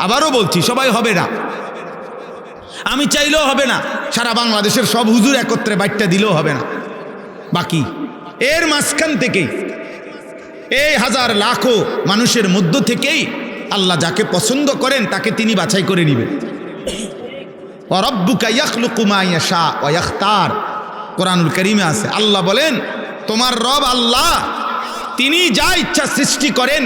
আবারও বলছি সবাই হবে না, আমি চাইলেও হবে না, সারা বাংলাদেশের সব হুজুর একত্রে বাইটটা দিলেও হবে না। বাকি এর মাঝখান থেকেই, এই হাজার লাখো মানুষের মধ্য থেকেই আল্লাহ যাকে পছন্দ করেন তাকে তিনি বাছাই করে নেবেন। ওয়া রাব্বুকা ইয়াখলুকু মা ইয়াশা ওয়া ইয়াখতার, কোরআনুল কারীমে আছে। আল্লাহ বলেন তোমার রব আল্লাহ, তিনি যা ইচ্ছা সৃষ্টি করেন,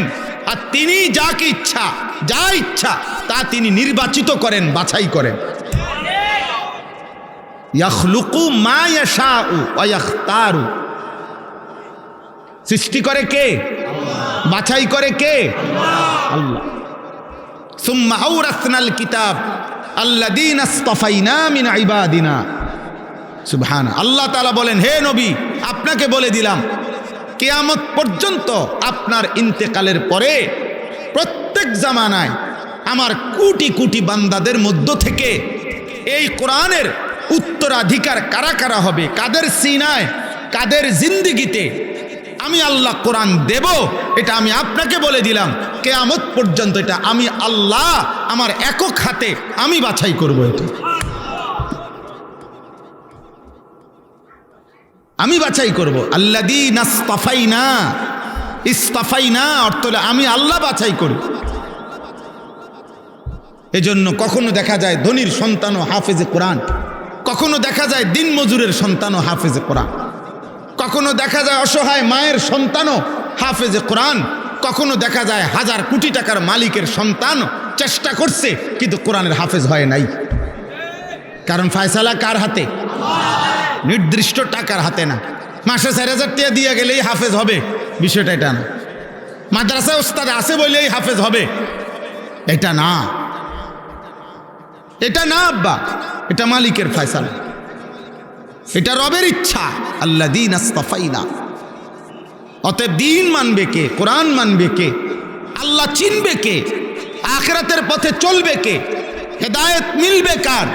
আর তিনি যাকে ইচ্ছা যা ইচ্ছা তা তিনি নির্বাচিত করেন, বাছাই করেন। ইয়াখলুকু মা ইয়াশাউ ওয়া ইয়াখতারু, সৃষ্টি করে কে? বাছাই করে কে? আল্লাহ। সুম্মা আওরাসনাল কিতাব আল্লাযীনা ইসতাফাইনা মিন ইবাদিনা। সুবহান আল্লাহ তাআলা বলেন, হে নবী আপনাকে বলে দিলাম, কিয়ামত পর্যন্ত আপনার ইন্তেকালের পরে প্রত্যেক জামানায় আমার কোটি কোটি বান্দাদের মধ্য থেকে এই কোরআনের উত্তরাধিকার কারা কারা হবে, কাদের সিনায়, কাদের জিন্দিগিতে আমি আল্লাহ কোরআন দেব, এটা আমি আপনাকে বলে দিলাম। কিয়ামত পর্যন্ত এটা আমি আল্লাহ আমার একক হাতে আমি বাছাই করব, এটা আমি বাছাই করব। আল্লাযীনা ইসতাফাইনা, ইসতাফাইনা অর্থ হলো আমি আল্লাহ বাছাই করি। এজন্য কখনো দেখা যায় ধনীর সন্তানও হাফেজে কোরআন, কখনো দেখা যায় দিনমজুরের সন্তানও হাফেজে কোরআন, কখনো দেখা যায় অসহায় মায়ের সন্তানও হাফেজে কোরআন, কখনো দেখা যায় হাজার কোটি টাকার মালিকের সন্তান চেষ্টা করছে কিন্তু কোরআনের হাফেজ হয় নাই। কারণ ফয়সালা কার হাতে? নির্দিষ্ট টাকার হাতে না। মাসে 4,000 টাকা দিয়ে গেলেই হাফেজ হবে, বিষয়টা এটা না। মাদ্রাসায় ওস্তাদ আছে বলেই হাফেজ হবে, এটা না, এটা না আব্বা, এটা মালিকের ফয়সালা, এটা রবের ইচ্ছা। আল্লাযীনা ইসতাফাইনা, অতএব দিন মানবে কে? কোরআন মানবে কে? আল্লাহ চিনবে কে? আখিরাতের পথে চলবে কে? হেদায়েত মিলবে কার?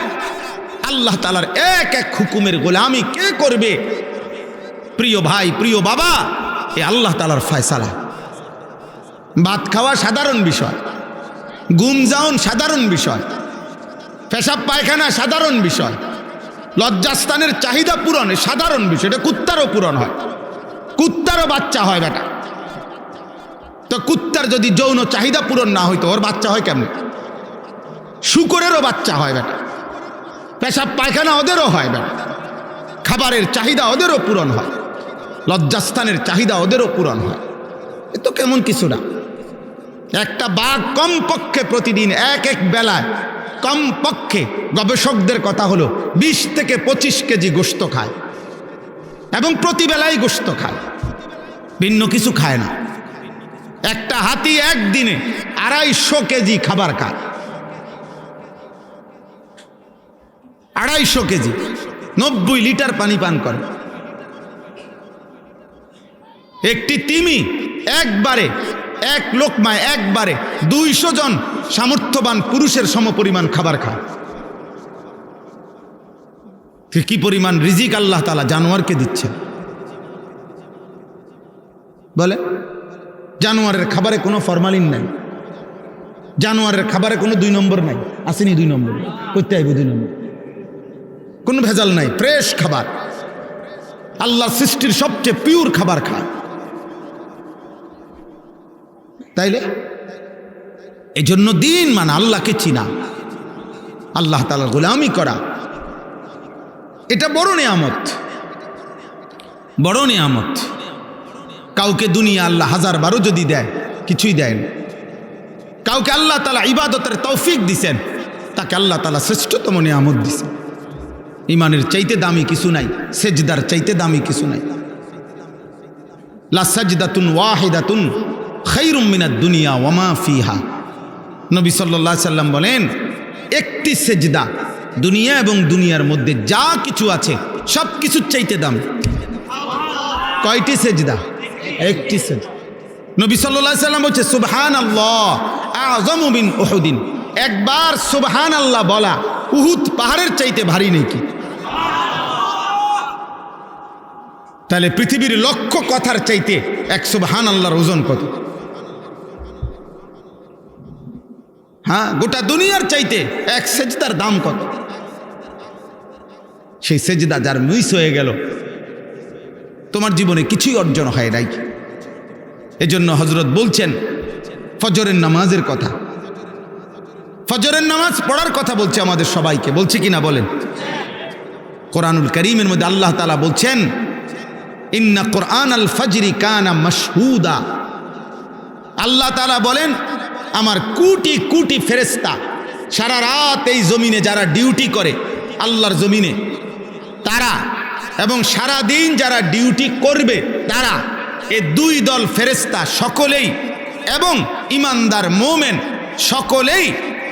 আল্লাহ তাআলার এক এক হুকুমের গোলামি কে করবে? প্রিয় ভাই, প্রিয় বাবা, এ আল্লাহ তাআলার ফয়সালা। ভাত খাওয়া সাধারণ বিষয়, ঘুম যাওন সাধারণ বিষয়, পেশাব পায়খানা সাধারণ বিষয়, লজ্জাস্থানের চাহিদা পূরণ সাধারণ বিষয়। এটা কুত্তারও পূরণ হয়, কুত্তারও বাচ্চা হয় বেটা। তো কুত্তার যদি যৌন চাহিদা পূরণ না হইতো ওর বাচ্চা হয় কেমন? শুকরেরও বাচ্চা হয় বেটা, পেশাব পায়খানা ওদেরও হয় বেটা, খাবারের চাহিদা ওদেরও পূরণ হয়, লজ্জাস্থানের চাহিদা ওদেরও পূরণ হয়। এ তো কেমন কিছু না। একটা বাঘ কমপক্ষে প্রতিদিন এক বেলায় কমপক্ষে গবেষকদের কথা হলো 20 থেকে 25 কেজি গোশত খায়, এবং প্রতি বেলায় গোশত খায়, ভিন্ন কিছু খায় না। একটা হাতি একদিনে 250 কেজি খাবার খায়, 250 কেজি, 90 লিটার পানি পান করে। একটি তিমি একবারে এক লোকমায় একবারে 200 জন সামর্থ্যবান পুরুষের সমপরিমাণ খাবার খায়। কি পরিমাণ রিজিক আল্লাহ তাআলা জানোয়ারকে দিচ্ছেন বলে। জানোয়ারের খাবারে কোনো ফরমালিন নাই, জানোয়ারের খাবারে কোনো 2 নম্বর নাই, আসেনি 2 নম্বর, করতে আইব 2 নম্বর, কোনো ভেজাল নাই, ফ্রেশ খাবার, আল্লাহর সৃষ্টির সবচেয়ে পিওর খাবার খায়। তাইলে এই জন্য দিন মানে আল্লাহকে চিনা, আল্লাহ তাআলার গোলামি করা, এটা বড় নিয়ামত, বড় নিয়ামত। কাউকে দুনিয়া আল্লাহ 1000 যদি দেয় কিছুই দেয় না। কাউকে আল্লাহ তাআলা ইবাদতের তৌফিক দিছেন, তাকে আল্লাহ তাআলা শ্রেষ্ঠতম নিয়ামত দিছেন। ইমানের চাইতে দামি কিছু নাই, সেজদার চাইতে দামি কিছু নাই। লা সাজদাতুন ওয়াহিদাতুন খায়রুম মিনাদ দুনিয়া ওয়া মা ফিহা। নবী সাল্লাল্লাহু আলাইহি সাল্লাম বলেন, একটি সেজদা দুনিয়া এবং দুনিয়ার মধ্যে যা কিছু আছে সব কিছুর চাইতে দামি। কয়টি সেজদা? একটি সেজদা। নবী সাল্লাল্লাহু আলাইহি সাল্লাম বলছে, সুবহানাল্লাহ আযমু মিন উহুদিন। একবার সুবহানাল্লাহ বলা উহুদ পাহাড়ের চাইতে ভারী নাকি? তাহলে পৃথিবীর লক্ষ কথার চাইতে এক সুবহানাল্লাহর ওজন কত? হ্যাঁ, গোটা দুনিয়ার চাইতে এক সেজদার দাম কত? সেই সেজদা যার মিস হয়ে গেল, তোমার জীবনে কিছুই অর্জন হয় নাই। এজন্য হযরত বলছেন ফজরের নামাজের কথা, ফজরের নামাজ পড়ার কথা বলছে আমাদের সবাইকে, বলছে কিনা বলেন? কোরআনুল কারীমের মধ্যে আল্লাহ তাআলা বলছেন, ইন্না কুরআনাল ফাজরি কানা মাশহুদা। আল্লাহ তাআলা বলেন, আমার কোটি কোটি ফেরেশতা সারা রাত এই জমিনে যারা ডিউটি করে আল্লাহর জমিনে, তারা এবং সারা দিন যারা ডিউটি করবে তারা, এই 2 দল ফেরেশতা সকলেই এবং ইমানদার মুমিন সকলেই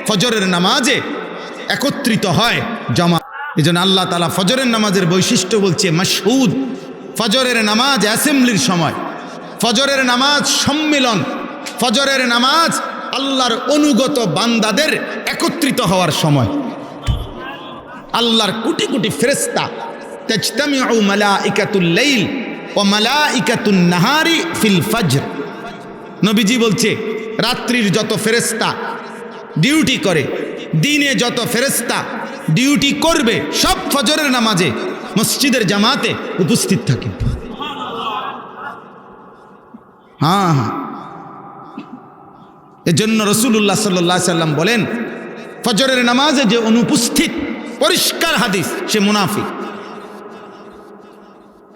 ফজরের নামাজে একত্রিত হয়, জমা। এজন্য আল্লাহ তাআলা ফজরের নামাজের বৈশিষ্ট্য বলছে মাশহুদ। ফজরের নামাজ অ্যাসেম্বলির সময়, ফজরের নামাজ সম্মিলন, ফজরের নামাজ আল্লাহর অনুগত বান্দাদের একত্রিত হওয়ার সময়। আল্লাহর কোটি কোটি ফেরেশতা, তাজতামিউ মালাইকাতুল লাইল ওয়া মালাইকাতুন নাহারি ফিল ফজর। নবীজি বলছে, রাত্রির যত ফেরেশতা ডিউটি করে, দিনে যত ফেরেশতা ডিউটি করবে, সব ফজরের নামাজে মসজিদের জামাতে উপস্থিত থাকে। হ্যাঁ হ্যাঁ, এজন্য রাসূলুল্লাহ সাল্লাল্লাহু আলাইহি সাল্লাম বলেন, ফজরের নামাজে যে অনুপস্থিত, পরিষ্কার হাদিস, সে মুনাফিক,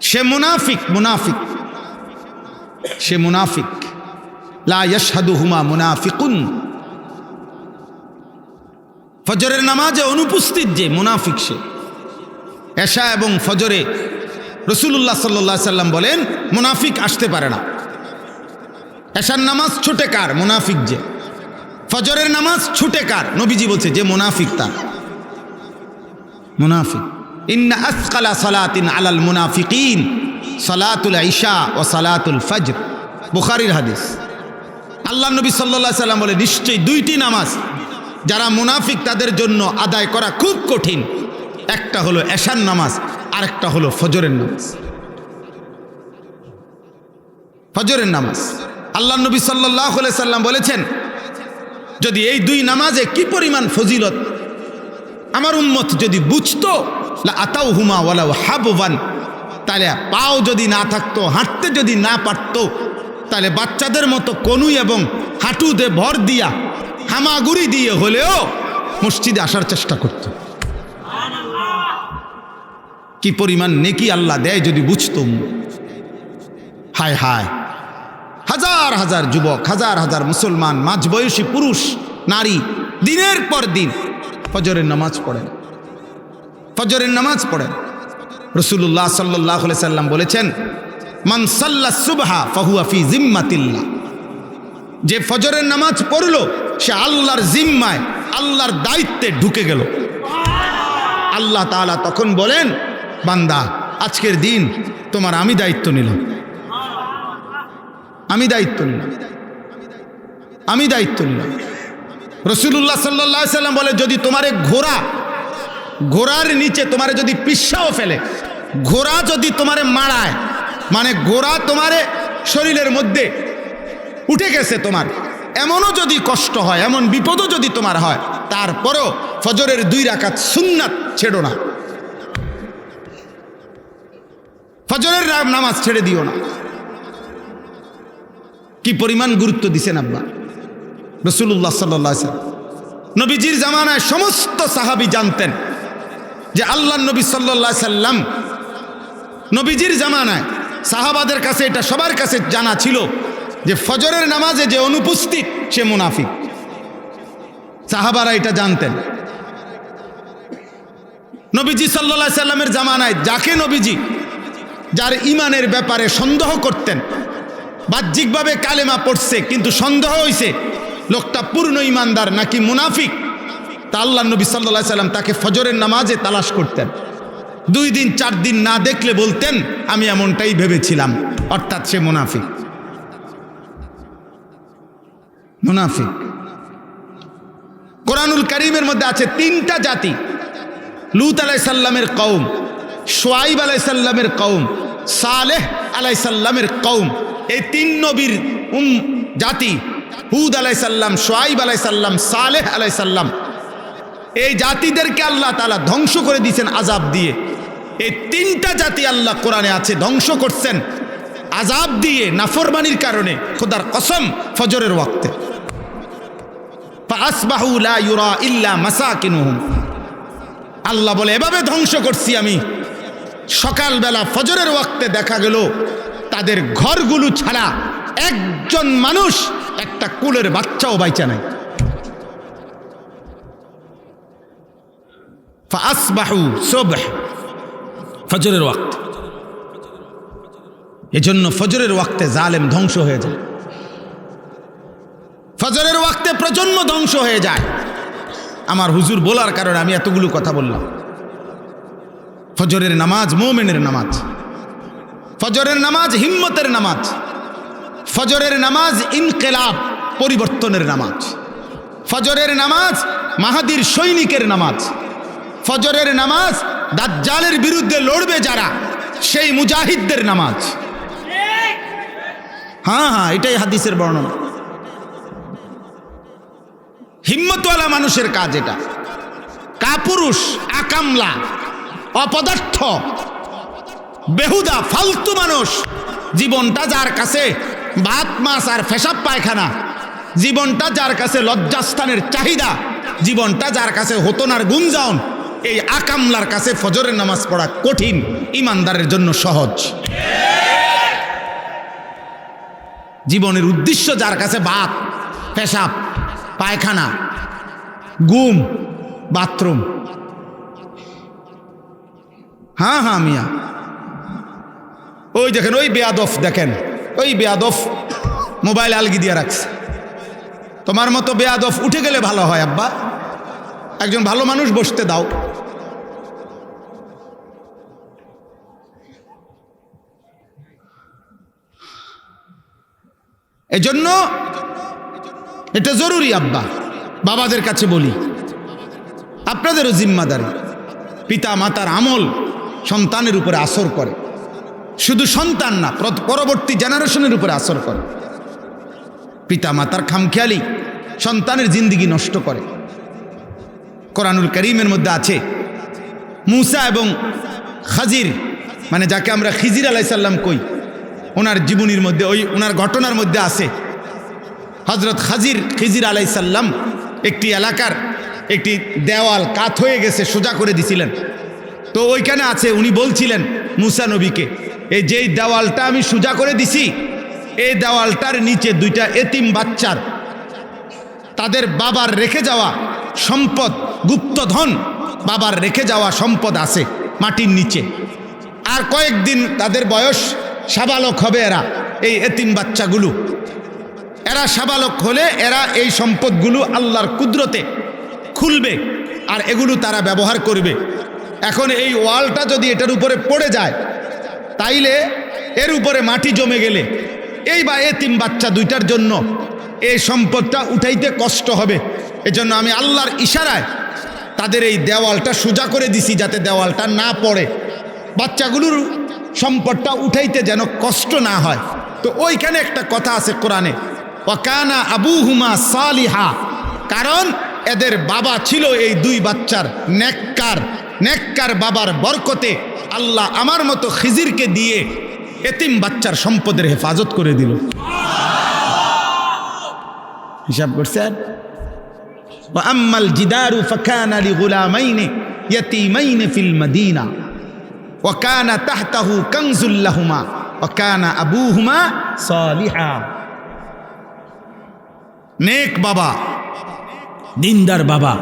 সে মুনাফিক, মুনাফিক, সে মুনাফিক। লা ইয়াশহাদুহুমা মুনাফিকুন। ফজরের নামাজে অনুপস্থিত যে মুনাফিক সে। এশা এবং ফজরে রাসূলুল্লাহ সাল্লাল্লাহু আলাইহি সাল্লাম বলেন, মুনাফিক আসতে পারে না। এশার নামাজ ছুটে কার? মুনাফিক যে। ফজরের নামাজ ছুটে কার? নবীজি বলছে, যে মুনাফিক তার। মুনাফিক। ইন্না আসকালা সালাতিন আলাল মুনাফিকিন সালাতুল ইশা ও সালাতুল ফজর। বুখারীর হাদিস। আল্লাহ নবী সাল্লাল্লাহু আলাইহি সাল্লাম বলে, নিশ্চয়ই 2টি নামাজ যারা মুনাফিক তাদের জন্য আদায় করা খুব কঠিন। একটা হলো এশার নামাজ, আর একটা হলো ফজরের নামাজ। ফজরের নামাজ আল্লাহ নবী সাল্লাল্লাহু আলাইহি সাল্লাম বলেছেন, যদি এই 2 নামাজে কি পরিমাণ ফজিলত আমার উম্মত যদি বুঝতো, লা আতাউহুমা ওয়ালাউ হাবওয়ান, তাহলে পাও যদি না থাকতো, হাঁটতে যদি না পারতো, তাহলে বাচ্চাদের মতো কনুই এবং হাঁটুতে ভর দিয়া, হামাগুড়ি দিয়ে হলেও মসজিদে আসার চেষ্টা করত। কি পরিমাণ নেকি আল্লাহ দেয় যদি বুঝতুম। হায় হায়, হাজার হাজার যুবক, হাজার হাজার মুসলমান, মাঝবয়সী পুরুষ নারী দিনের পর দিন ফজরের নামাজ পড়েন, ফজরের নামাজ পড়েন। রাসূলুল্লাহ সাল্লাল্লাহু আলাইহি সাল্লাম বলেছেন, মান সাল্লা সুবহা ফাহুয়া ফি জিম্মাতিল্লাহ, যে ফজরের নামাজ পড়ল সে আল্লাহর জিম্মায়, আল্লাহর দায়িত্বে ঢুকে গেল। আল্লাহ তাআলা তখন বলেন, বান্দা আজকের দিন তোমার আমি দায়িত্ব নিলাম, আমি দায়িত্ব নিলাম, আমি দায়িত্ব নিলাম। রাসূলুল্লাহ সাল্লাল্লাহু আলাইহি সাল্লাম বলে, যদি তোমারে ঘোড়ার নিচে তোমারে যদি পিষাও ফেলে, ঘোড়া যদি তোমারে মারায়, মানে ঘোড়া তোমারে শরীরের মধ্যে উঠে গেছে তোমার, এমনও যদি কষ্ট হয়, এমন বিপদও যদি তোমার হয়, তারপরও ফজরের 2 রাকাত সুন্নাত ছেড়ো না, ফজরের নামাজ ছেড়ে দিও না। কি পরিমাণ গুরুত্ব দিছেন আব্বা রাসূলুল্লাহ সাল্লাল্লাহু আলাইহি ওয়াসাল্লাম। নবীজির জামানায় সমস্ত সাহাবী জানতেন যে আল্লাহর নবী সাল্লাল্লাহু আলাইহি ওয়াসাল্লাম, নবীজির জামানায় সাহাবাদের কাছে এটা সবার কাছে জানা ছিল যে ফজরের নামাজে যে অনুপস্থিত সে মুনাফিক। সাহাবারা এটা জানতেন। নবীজি সাল্লাল্লাহু আলাইহি সাল্লামের জামানায় যাকে নবীজি, যার ইমানের ব্যাপারে সন্দেহ করতেন, বাহ্যিকভাবে কালেমা পড়ছে কিন্তু সন্দেহ হইছে লোকটা পূর্ণ ইমানদার নাকি মুনাফিক, তা আল্লাহর নবী সাল্লাল্লাহু আলাইহি সাল্লাম তাকে ফজরের নামাজে তালাশ করতেন। 2 দিন 4 দিন না দেখলে বলতেন, আমি এমনটাই ভেবেছিলাম, অর্থাৎ সে মুনাফিক। মুনাফিক। কোরআনুল কারীমের মধ্যে আছে 3টা জাতি, লূত আলাইহিস সালামের কওম, শুআয়ব আলাইহিস সালামের কওম, সালেহ আলাইহিস সালামের কওম। এই 3 নবীর জাতি, হুদ আলাইহিস সালাম, শুআয়ব আলাইহিস সালাম, সালেহ আলাইহিস সালাম, এই জাতিদেরকে আল্লাহ তাআলা ধ্বংস করে দিয়েছেন আযাব দিয়ে। এই 3টা জাতি আল্লাহ কোরআনে আছে ধ্বংস করছেন আযাব দিয়ে, নাফরমানির কারণে, খোদার কসম, ফজরের ওয়াক্তে। ফাসবাহু লা ইউরা ইল্লা মাসাকিনুহুম, আল্লাহ বলে এভাবে ধ্বংস করছি আমি, সকালবেলা ফজরের ওয়াক্তে দেখা গেল তাদের ঘরগুলো ছাড়া একজন মানুষ, একটা কুলের বাচ্চাও বাইচা নাই। ফাসবাহু সুবহ, ফজরের ওয়াক্ত। এজন্য ফজরের ওয়াক্তে জালেম ধ্বংস হয়ে যায়, ফজরের ওয়াক্তে প্রজন্ম ধ্বংস হয়ে যায়। আমার হুজুর বলার কারণে আমি এতগুলো কথা বললাম। ফজরের নামাজ মুমিনের নামাজ, ফজরের নামাজ হিম্মতের নামাজ, ফজরের নামাজ ইনকিলাব, পরিবর্তনের নামাজ, ফজরের নামাজ মাহাদির সৈনিকের নামাজ, ফজরের নামাজ দাজ্জালের বিরুদ্ধে লড়বে যারা, সেই মুজাহিদদের নামাজ। হ্যাঁ, এটাই হাদিসের বর্ণনা। হিম্মতওয়ালা মানুষের কাজ এটা। কাপুরুষ, আকামলা, অপদার্থ, বেহুদা, ফালতু মানুষ, জীবনটা যার কাছে ভাত মাছ আর পেশাব পায়খানা, জীবনটা যার কাছে লজ্জাস্থানের চাহিদা, জীবনটা যার কাছে হতনার গুঞ্জান, এই আকামলার কাছে ফজরের নামাজ পড়া কঠিন, ইমানদারের জন্য সহজ। জীবনের উদ্দেশ্য যার কাছে ভাত, পেশাব, পায়খানা, ঘুম, বাথরুম, হ্যাঁ মিয়া, ওই দেখেন, ওই বেয়াদফ দেখেন, ওই বেয়াদফ মোবাইল আলগি দিয়ে রাখছে। তোমার মতো বেয়াদফ উঠে গেলে ভালো হয় আব্বা, একজন ভালো মানুষ বসতে দাও। এজন্য এটা জরুরি আব্বা, বাবাদের কাছে বলি, আপনাদেরও জিম্মাদারি। পিতা মাতার আমল সন্তানের উপরে আসর করে, শুধু সন্তান না, পরবর্তী জেনারেশনের উপরে আসর করে। পিতা মাতার খামখেয়ালি সন্তানের জিন্দিগি নষ্ট করে। কোরআনুল কারীমের মধ্যে আছে মুসা এবং খাজির, মানে যাকে আমরা খিজির আলাইহিস সালাম কই, ওনার জীবনীর মধ্যে, ওই ওনার ঘটনার মধ্যে আছে হযরত খিজির আলাইহিস সালাম একটি এলাকার একটি দেওয়াল কাত হয়ে গেছে, সোজা করে দিছিলেন। তো ওইখানে আছে, উনি বলছিলেন মুসা নবীকে, এই যেই দেওয়ালটা আমি সোজা করে দিছি, এই দেওয়ালটার নিচে দুইটা এতিম বাচ্চার তাদের বাবার রেখে যাওয়া সম্পদ, গুপ্তধন, বাবার রেখে যাওয়া সম্পদ আছে মাটির নিচে। আর কয়েকদিন তাদের বয়স, সাবালক হবে এরা, এই এতিম বাচ্চাগুলো। এরা সাবালক হলে এরা এই সম্পদগুলো আল্লাহর কুদরতে খুলবে আর এগুলো তারা ব্যবহার করবে। এখন এই ওয়ালটা যদি এটার উপরে পড়ে যায়, তাইলে এর উপরে মাটি জমে গেলে এই বা এতিম বাচ্চা দুইটার জন্য এই সম্পদটা উঠাইতে কষ্ট হবে। এজন্য আমি আল্লাহর ইশারায় তাদের এই দেওয়ালটা সোজা করে দিছি, যাতে দেওয়ালটা না পড়ে, বাচ্চাগুলোর সম্পদটা উঠাইতে যেন কষ্ট না হয়। তো ওইখানে একটা কথা আছে কোরআনে, ওয়াকানা আবুহুমা সালিহা, কারণ এদের বাবা ছিল এই দুই বাচ্চার নেককার। নেককার বাবার বরকতে আল্লাহ আমার মতো খিজিরকে দিয়ে এতিম বাচ্চার সম্পদের হেফাজত করে দিল। হিসাব করছেন? وأما الجدار فكان لغلامين يتيمين في المدينة وكان تحته كنز لهما وكان أبوهما صالحا। নেক বাবা, দিনদার বাবা,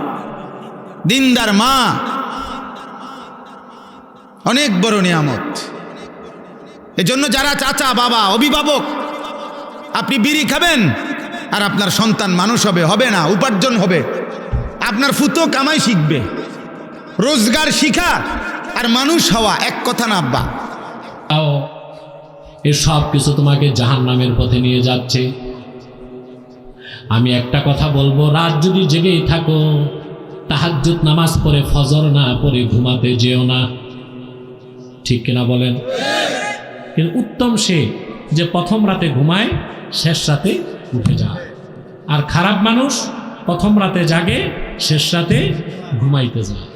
দিনদার মা, অনেক বড় নিয়ামত। এজন্য যারা চাচা, বাবা, অভিভাবক, আপনি বিড়ি খাবেন আর আপনার সন্তান মানুষ হবে, হবে না, উপার্জন হবে। আপনার ফুতো কামাই শিখবে, রোজগার শিখা আর মানুষ হওয়া এক কথা না আব্বা। এ সব কিছু তোমাকে জাহান্নামের পথে নিয়ে যাচ্ছে। আমি একটা কথা বলবো, রাত যদি জেগেই থাকো, তাহাজ্জুদ নামাজ পড়ে ফজর না পড়ে ঘুমাতে যেও না। ঠিক কিনা বলেন? কিন্তু উত্তম সে যে প্রথম রাতে ঘুমায়, শেষ রাতে উঠে যায়। আর খারাপ মানুষ প্রথম রাতে জাগে, শেষ রাতে ঘুমাইতে যায়।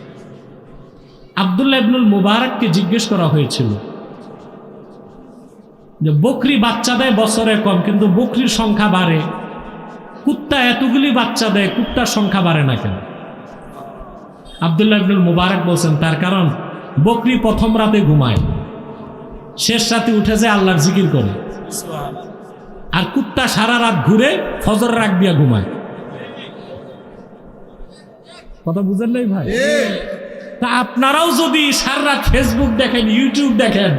আব্দুল্লাহ ইবনুল মুবারককে জিজ্ঞেস করা হয়েছিল যে বকরি বাচ্চা দেয় বছরে কম, কিন্তু বকরির সংখ্যা বাড়ে, কুত্তা এতগুলি বাচ্চা দেয়, কুত্তার সংখ্যা বাড়ে না কেন? আব্দুল্লাহ ইবনুল মুবারক বলছেন, তার কারণ বকরি প্রথম রাতে ঘুমায়, শেষ রাতে উঠে যায় আল্লাহর জিকির করে, আর কুত্তা সারা রাত ঘুরে ফজর রাগ দিয়া ঘুমায়। কথা বুঝেন নাই ভাই? তা আপনারাও যদি সারা রাত ফেসবুক দেখেন, ইউটিউব দেখেন,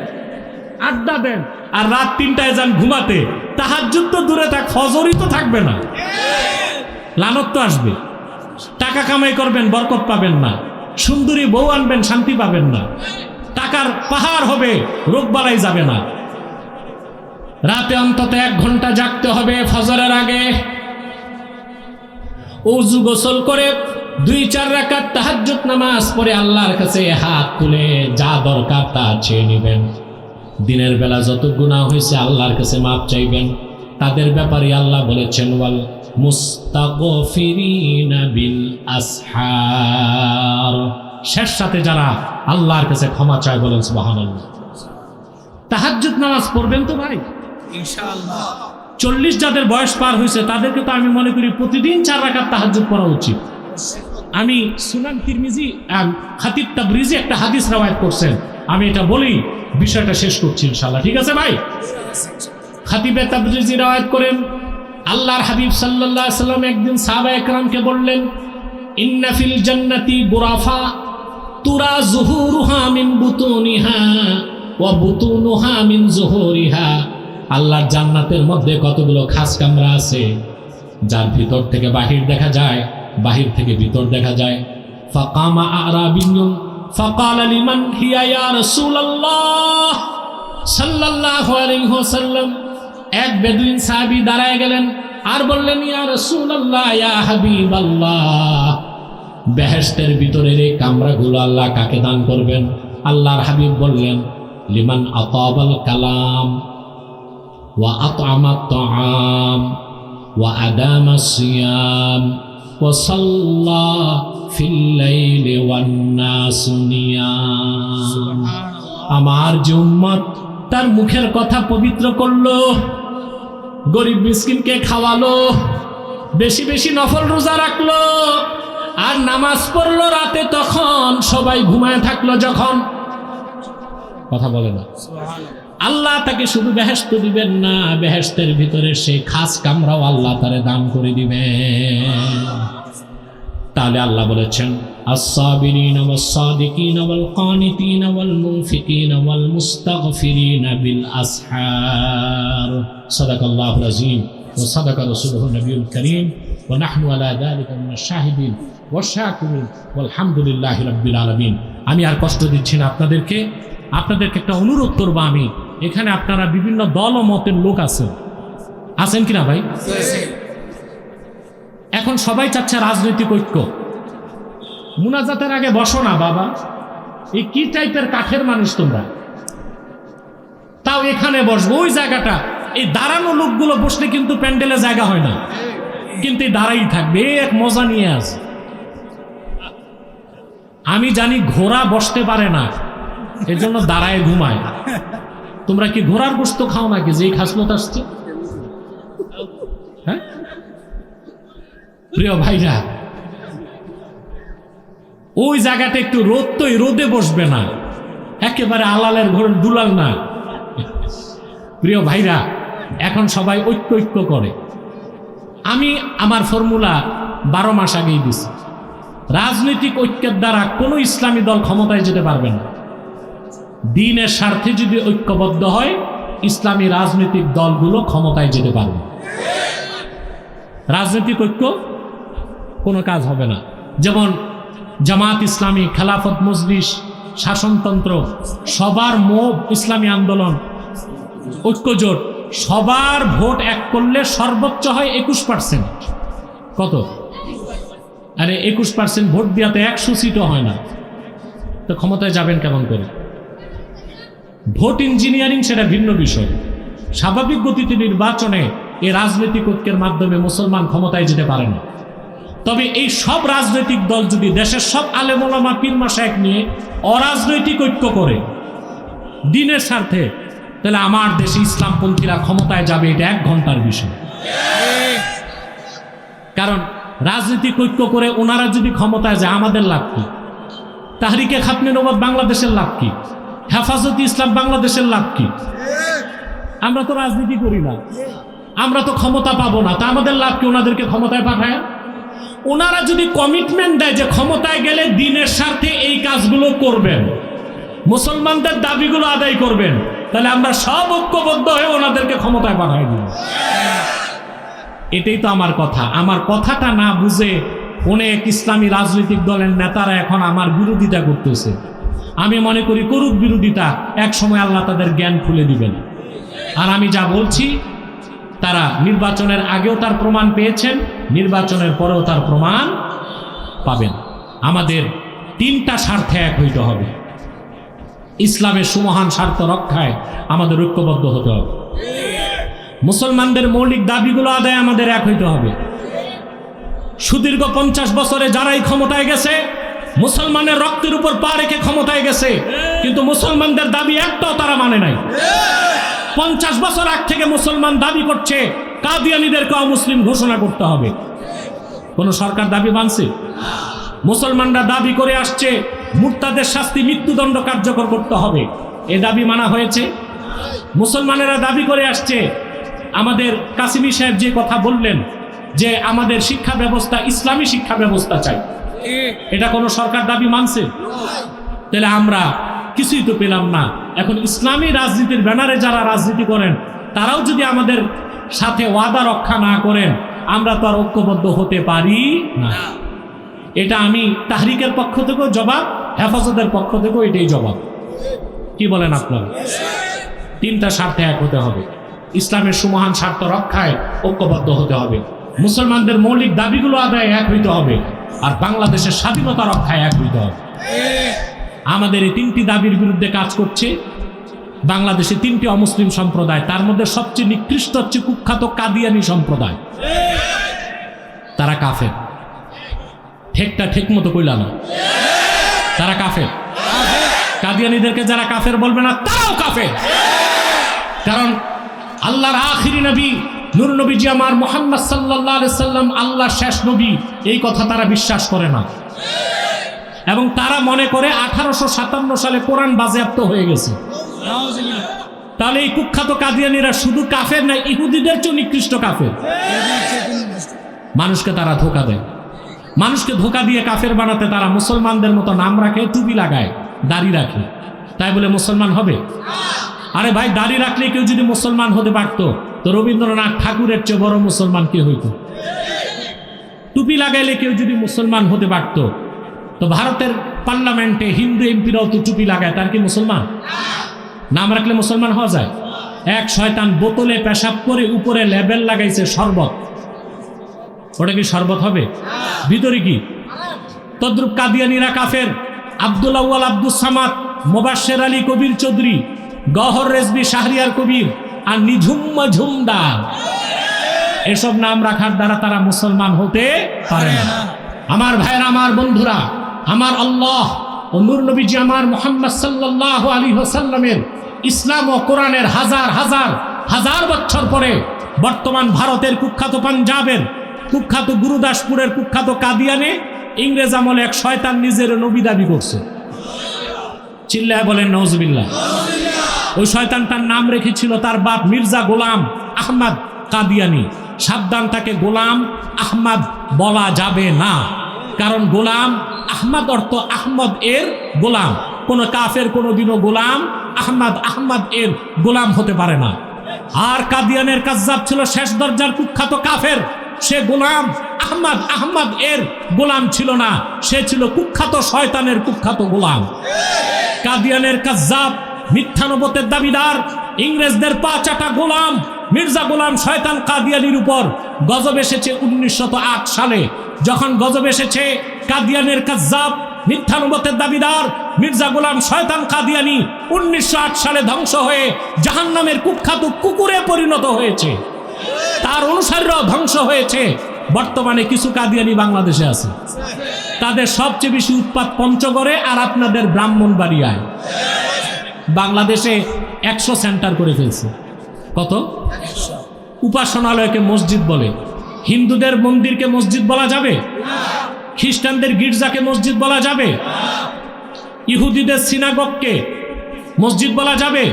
আড্ডা দেন, আর রাত 3টায় যান ঘুমাতে, তাহাজ্জুদ তো দূরে থাক, ফজরই তো থাকবে না, লানত তো আসবে। টাকা কামাই করবেন, বরকত পাবেন না। সুন্দরী বউ আনবেন, শান্তি পাবেন না। টাকার পাহাড় হবে, রোগ বালাই যাবে না। রাতে অন্তত 1 ঘন্টা জাগতে হবে ফজরের আগে। ওযু গোসল করে 2-4 রাকাত তাহাজ্জুদ নামাজ পড়ে আল্লাহর কাছে হাত তুলে যা দরকার তা চেয়ে নেবেন। দিনের বেলা যত গুনাহ হয়েছে আল্লাহর কাছে মাপ চাইবেন। তাদের ব্যাপারে আল্লাহ বলেছেন, ওয়াল মুস্তাগফিরিনা বিল আসহার, শেষ সাথে যারা আল্লাহর কাছে ক্ষমা চায়, বলেন সুবহানাল্লাহ। তাহাজ্জুদ নামাজ পড়বেন তো ভাই ইনশাআল্লাহ। 40 যাদের বয়স পার হয়েছে তাদেরকে তো আমি মনে করি প্রতিদিন 4 রাকাত তাহাজ্জুদ পড়া উচিত। আমি সুনান তিরমিজি, খাতিব তাবরিজি একটা হাদিস রওয়ায়াত করছেন, আমি এটা বলি বিষয়টা শেষ করছি ইনশাআল্লাহ। ঠিক আছে ভাই? খাতিবে তাবরিজি রওয়ায়াত করেন, আল্লাহর হাবিব সাল্লাল্লাহু আলাইহি সাল্লাম একদিন সাহাবায়ে কেরামকে বললেন, ইন্না ফিল জান্নাতি গুরাফা তুরা যুহুরুহা মিন বুতুনিহা ওয়া বুতুনুহা মিন যুহুরিহা। আল্লাহর জান্নাতের মধ্যে কতগুলো খাস কামরা আছে, যার ভিতর থেকে বাহির দেখা যায়, বাহির থেকে ভিতর দেখা যায়। ফাকামা আরাবিয়্যুন ফাকালা লিমান হিয়া ইয়া রাসূলুল্লাহ সাল্লাল্লাহু আলাইহি ওয়াসাল্লাম। এক বেদুইন সাহাবী দাঁড়ায় গেলেন আর বললেন, ইয়া রাসূলুল্লাহ, ইয়া হাবিবাল্লাহ, বেহেশতের ভিতরের এই কামরাগুলো আল্লাহ কাকে দান করবেন? আল্লাহর হাবিব বললেন, লিমান আতাবাল কালাম ওয়া আত'আমাত তাআম ওয়া আদামাস সিয়াম ওয়া সাল্লা ফিল লাইলি ওয়ান নাসু নিয়াম। আমার যে উম্মত তার মুখের কথা পবিত্র করলো, গরিব মিসকিনকে খাওয়ালো, বেশি বেশি নফল রোজা রাখলো, আর নামাজ পড়লো রাতে, তখন সবাই ঘুমায় থাকলো যখন, কথা বলে না, আল্লাহ তাকে শুধু বেহেশত দিবেন না, বেহেশতের ভিতরে সে খাস কামরাও আল্লাহ তারে দান করে দিবেন। তাহলে আল্লাহ বলেছেন আস-সাবিরিনা ওয়াস-সাদিকিনা ওয়াল-কানিতিনা ওয়াল-মুনফিকিনা ওয়াল-মুস্তাগফিরিনা বিল আসহার। সাদাকাল্লাহুল আযীম ওয়া সাদাকা রাসূলুহুন নবিয়ুল কারীম ওয়া নাহনু আলা যালিকা মিনাশ শাহিদিন ওয়াশ শাকিরিন ওয়ালহামদুলিল্লাহি রাব্বিল আলামিন। আমি আর কষ্ট দিচ্ছি না আপনাদেরকে একটা অনুরোধ করবো আমি, এখানে আপনারা বিভিন্ন দল ও মতের লোক আছেন কিনা ভাই? এখন সবাই চাচ্ছে রাজনৈতিক ঐক্য। মুনাজাতের আগে বসো না বাবা, এই কি টাইপের কাঠের মানুষ তোমরা? তাও এখানে বসবো, ওই জায়গাটা এই দাঁড়ানো লোকগুলো বসলে কিন্তু প্যান্ডেলে জায়গা হয় না, কিন্তু দাঁড়াই থাকবে, এক মজা নিয়ে আসে। আমি জানি ঘোড়া বসতে পারে না, এর জন্য দাঁড়ায় ঘুমায়। তোমরা কি ঘোড়ার গোশত খাও নাকি যেই খাসলত আসছে? হ্যাঁ প্রিয় ভাইরা, ওই জায়গাটা একটু রোদ, তো রোদে বসবে না, একেবারে আলালের ঘরে দুলাল না। প্রিয় ভাইরা, এখন সবাই ঐক্য করে। আমি আমার ফর্মুলা 12 মাস আগেই দিছি, রাজনৈতিক ঐক্যের দ্বারা কোনো ইসলামী দল ক্ষমতায় যেতে পারবে না। দ্বীনের স্বার্থে যদি ঐক্যবদ্ধ হয়, ইসলামী রাজনৈতিক দলগুলো ক্ষমতায় যেতে পারবে। রাজনৈতিক ঐক্য কোনো কাজ হবে না। যেমন জামাত ইসলামী, খেলাফত মজলিস, শাসনতন্ত্র, সবার মোব ইসলামী আন্দোলন, ঐক্যজোট, সবার ভোট এক করলে সর্বোচ্চ হয় 21%। কত? আরে 21% ভোট দিয়া তো 100 সিটও হয় না, তো ক্ষমতায় যাবেন কেমন করে? ভোট ইঞ্জিনিয়ারিং সেটা ভিন্ন বিষয়। স্বাভাবিক গতিতে নির্বাচনে এই রাজনৈতিক ঐক্যের মাধ্যমে মুসলমান ক্ষমতায় যেতে পারে না। তবে এই সব রাজনৈতিক দল যদি দেশের সব আলেম ওলামা পীর মাশায়েখ নিয়ে অরাজনৈতিক ঐক্য করে দ্বীনের স্বার্থে, তাহলে আমার দেশে ইসলামপন্থীরা ক্ষমতায় যাবে, এটা 1 ঘন্টার বিষয়। কারণ রাজনৈতিক ঐক্য করে ওনারা যদি ক্ষমতায় যায়, আমাদের লাভ কি? তাহরিকে খাতনে নবুয়ত বাংলাদেশের লাভ কি? হেফাজতে ইসলাম বাংলাদেশের লাভ কি? আমরা তো রাজনীতি করি না, আমরা তো ক্ষমতা পাবো না, তা আমাদের লাভ কি ওনাদেরকে ক্ষমতায় পাঠায়? ওনারা যদি কমিটমেন্ট দেয় যে ক্ষমতায় গেলে দ্বীনের স্বার্থে এই কাজগুলো করবেন, মুসলমানদের দাবিগুলো আদায় করবেন, তাহলে আমরা সব ঐক্যবদ্ধ হয়ে ওনাদেরকে ক্ষমতায় পাঠাই দিব। এটাই তো আমার কথা। আমার কথাটা না বুঝে অনেক ইসলামী রাজনৈতিক দলের নেতারা এখন আমার বিরোধিতা করতেছে। আমি মনে করি করুক বিরোধিতা, এক সময় আল্লাহ তাদের জ্ঞান খুলে দিবেন। আর আমি যা বলছি, তারা নির্বাচনের আগেও তার প্রমাণ পেয়েছেন, নির্বাচনের পরেও তার প্রমাণ পাবেন। আমাদের 3টা স্বার্থে এক হইতে হবে। ইসলামের সুমহান স্বার্থ রক্ষায় আমাদের ঐক্যবদ্ধ হতে হবে। মুসলমানদের মৌলিক দাবিগুলো আদায় আমাদের এক হইতে হবে। সুদীর্ঘ 50 বছরে যারাই ক্ষমতায় গেছে, মুসলমানের রক্তের উপর পা রেখে ক্ষমতায় গেছে, কিন্তু মুসলমানদের দাবি একটাও তারা মানে নাই। 50 বছর আগ থেকে মুসলমান দাবি করছে কাদিয়ানীদেরকে অমুসলিম ঘোষণা করতে হবে। কোন সরকার দাবি মানছে? মুসলমানরা দাবি করে আসছে মুরতাদের শাস্তি মৃত্যুদণ্ড কার্যকর করতে হবে, এ দাবি মানা হয়েছে? মুসলমানেরা দাবি করে আসছে, আমাদের কাসিমি সাহেব যে কথা বললেন যে আমাদের শিক্ষা ব্যবস্থা ইসলামী শিক্ষা ব্যবস্থা চাই, এটা কোনো সরকার দাবি মানছে? তাহলে আমরা কিছুই তো পেলাম না। এখন ইসলামী রাজনীতির ব্যানারে যারা রাজনীতি করেন, তারাও যদি আমাদের সাথে ওয়াদা রক্ষা না করেন, আমরা তো আর ঐক্যবদ্ধ হতে পারি না। এটা আমি তাহরিকের পক্ষ থেকেও জবাব, হেফাজতের পক্ষ থেকেও এটাই জবাব। কি বলেন আপনারা? 3টা স্বার্থে এক হতে হবে। ইসলামের সুমহান স্বার্থ রক্ষায় ঐক্যবদ্ধ হতে হবে, মুসলমানদের মৌলিক দাবিগুলো আদায় এক হইতে হবে, আর বাংলাদেশের স্বাধীনতা রক্ষায় এক হইতে হবে। আমাদের এই 3টি দাবির বিরুদ্ধে কাজ করছে বাংলাদেশে 3টি অমুসলিম সম্প্রদায়। তার মধ্যে সবচেয়ে নিকৃষ্ট হচ্ছে কুখ্যাত কাদিয়ানী সম্প্রদায়। তারা কাফের। ঠেকটা ঠিক মতো কইলা না, তারা কাফের। কাদিয়ানীদেরকে যারা কাফের বলবে না, তারাও কাফের। কারণ আল্লাহর আখিরি নবী নূর নবীজি আমার মুহাম্মদ সাল্লাল্লাহু আলাইহি সাল্লাম আল্লাহর শেষ নবী, এই কথা তারা বিশ্বাস করে না। এবং তারা মনে করে 1857 সালে কোরআন বাজেয়াপ্ত হয়ে গেছে। তাহলে এই কুখ্যাত কাদিয়ানীরা শুধু কাফের না, ইহুদিদের চেয়ে নিকৃষ্ট কাফের। মানুষকে তারা ধোঁকা দেয়, মানুষকে ধোঁকা দিয়ে কাফের বানাতে তারা মুসলমানদের মতো নাম রাখে, টুপি লাগায়, দাড়ি রাখে, তাই বলে মুসলমান হবে? আরে ভাই, দাড়ি রাখলে কেউ যদি মুসলমান হতে পারত তো রবীন্দ্রনাথ ঠাকুরের চেয়ে বড় মুসলমান কে হইতো? টুপি লাগাইলে কেউ যদি মুসলমান হতে পারত তো ভারতের পার্লামেন্টে হিন্দু এমপিরাও তো টুপি লাগায়, তার কি মুসলমান? নাম রাখলে মুসলমান হওয়া যায়? এক শয়তান বোতলে পেশাব করে উপরে লেবেল লাগাইছে শরবত, ওটা কি শরবত হবে? ভিতরে কি? তদ্রুপ কাদিয়ানীরা কাফের। আব্দুল আউয়াল আব্দুস সামাদ, মোবাশ্বের আলী কবির চৌধুরী, গহর রেজবি শাহরিয়ার কবির আর নিঝুম ঝুমদার, এসব নাম রাখার দ্বারা তারা মুসলমান হতে পারে না। আমার ভাইরা, আমার বন্ধুরা, আমার আল্লাহ ও নূর নবীজি আমার মুহাম্মদ সাল্লাল্লাহু আলাইহি ওয়াসাল্লামের ইসলাম ও কোরআনের হাজার হাজার হাজার বছর পরে বর্তমান ভারতের কুখ্যাত পাঞ্জাবের কুখ্যাত গুরুদাসপুরের কুখ্যাত কাদিয়ানে ইংরেজ আমলে এক শয়তান নিজের নবী দাবি করছে। চিল্লায় বলেন নাউজুবিল্লাহ। ওই শয়তানটার নাম রেখেছিল তার বাপ মির্জা গোলাম আহমদ কাদিয়ানি। সাবধান, তাকে গোলাম আহমদ বলা যাবে না, কারণ গোলাম আহমদ অর্থ আহমদ এর গোলাম। কোন কাফের কোনোদিনও গোলাম আহমদ এর গোলাম হতে পারে না। আর কাদিয়ানের কাজ্জাব ছিল শেষ দরজার কুখ্যাত কাফের, সে গোলাম আহমদ এর গোলাম ছিল না, সে ছিল কুখ্যাত শয়তানের কুখ্যাত গোলাম। কাদিয়ানের কাজ্জাব, মিথ্যা নবুয়তের দাবিদার, ইংরেজদের পা চাটা গোলাম মির্জা গোলাম শয়তান কাদিয়ানির উপর গজব এসেছে 1908 সালে। যখন গজব এসেছে, কাদিয়ানের কাজ্জাব, মিথ্যা নবুয়তের দাবিদার মির্জা গোলাম শয়তান কাদিয়ানি 1908 সালে ধ্বংস হয়ে জাহান্নামের কুখ্যাত কুকুরে পরিণত হয়েছে, তার অনুসারীরাও ধ্বংস হয়েছে। বর্তমানে কিছু কাদিয়ানি বাংলাদেশে আছে, তাদের সবচেয়ে বেশি উৎপাত পঞ্চগড়ে আর আপনাদের ব্রাহ্মণবাড়িয়ায়। বাংলাদেশে 100 সেন্টার করে ফেলছে। কত? উপাসনালয়কে মসজিদ বলে। হিন্দুদের মন্দিরকে মসজিদ বলা যাবে? খ্রিস্টানদের গির্জাকে মসজিদ বলা যাবে? ইহুদিদের সিনাগগকে মসজিদ বলা যাবে?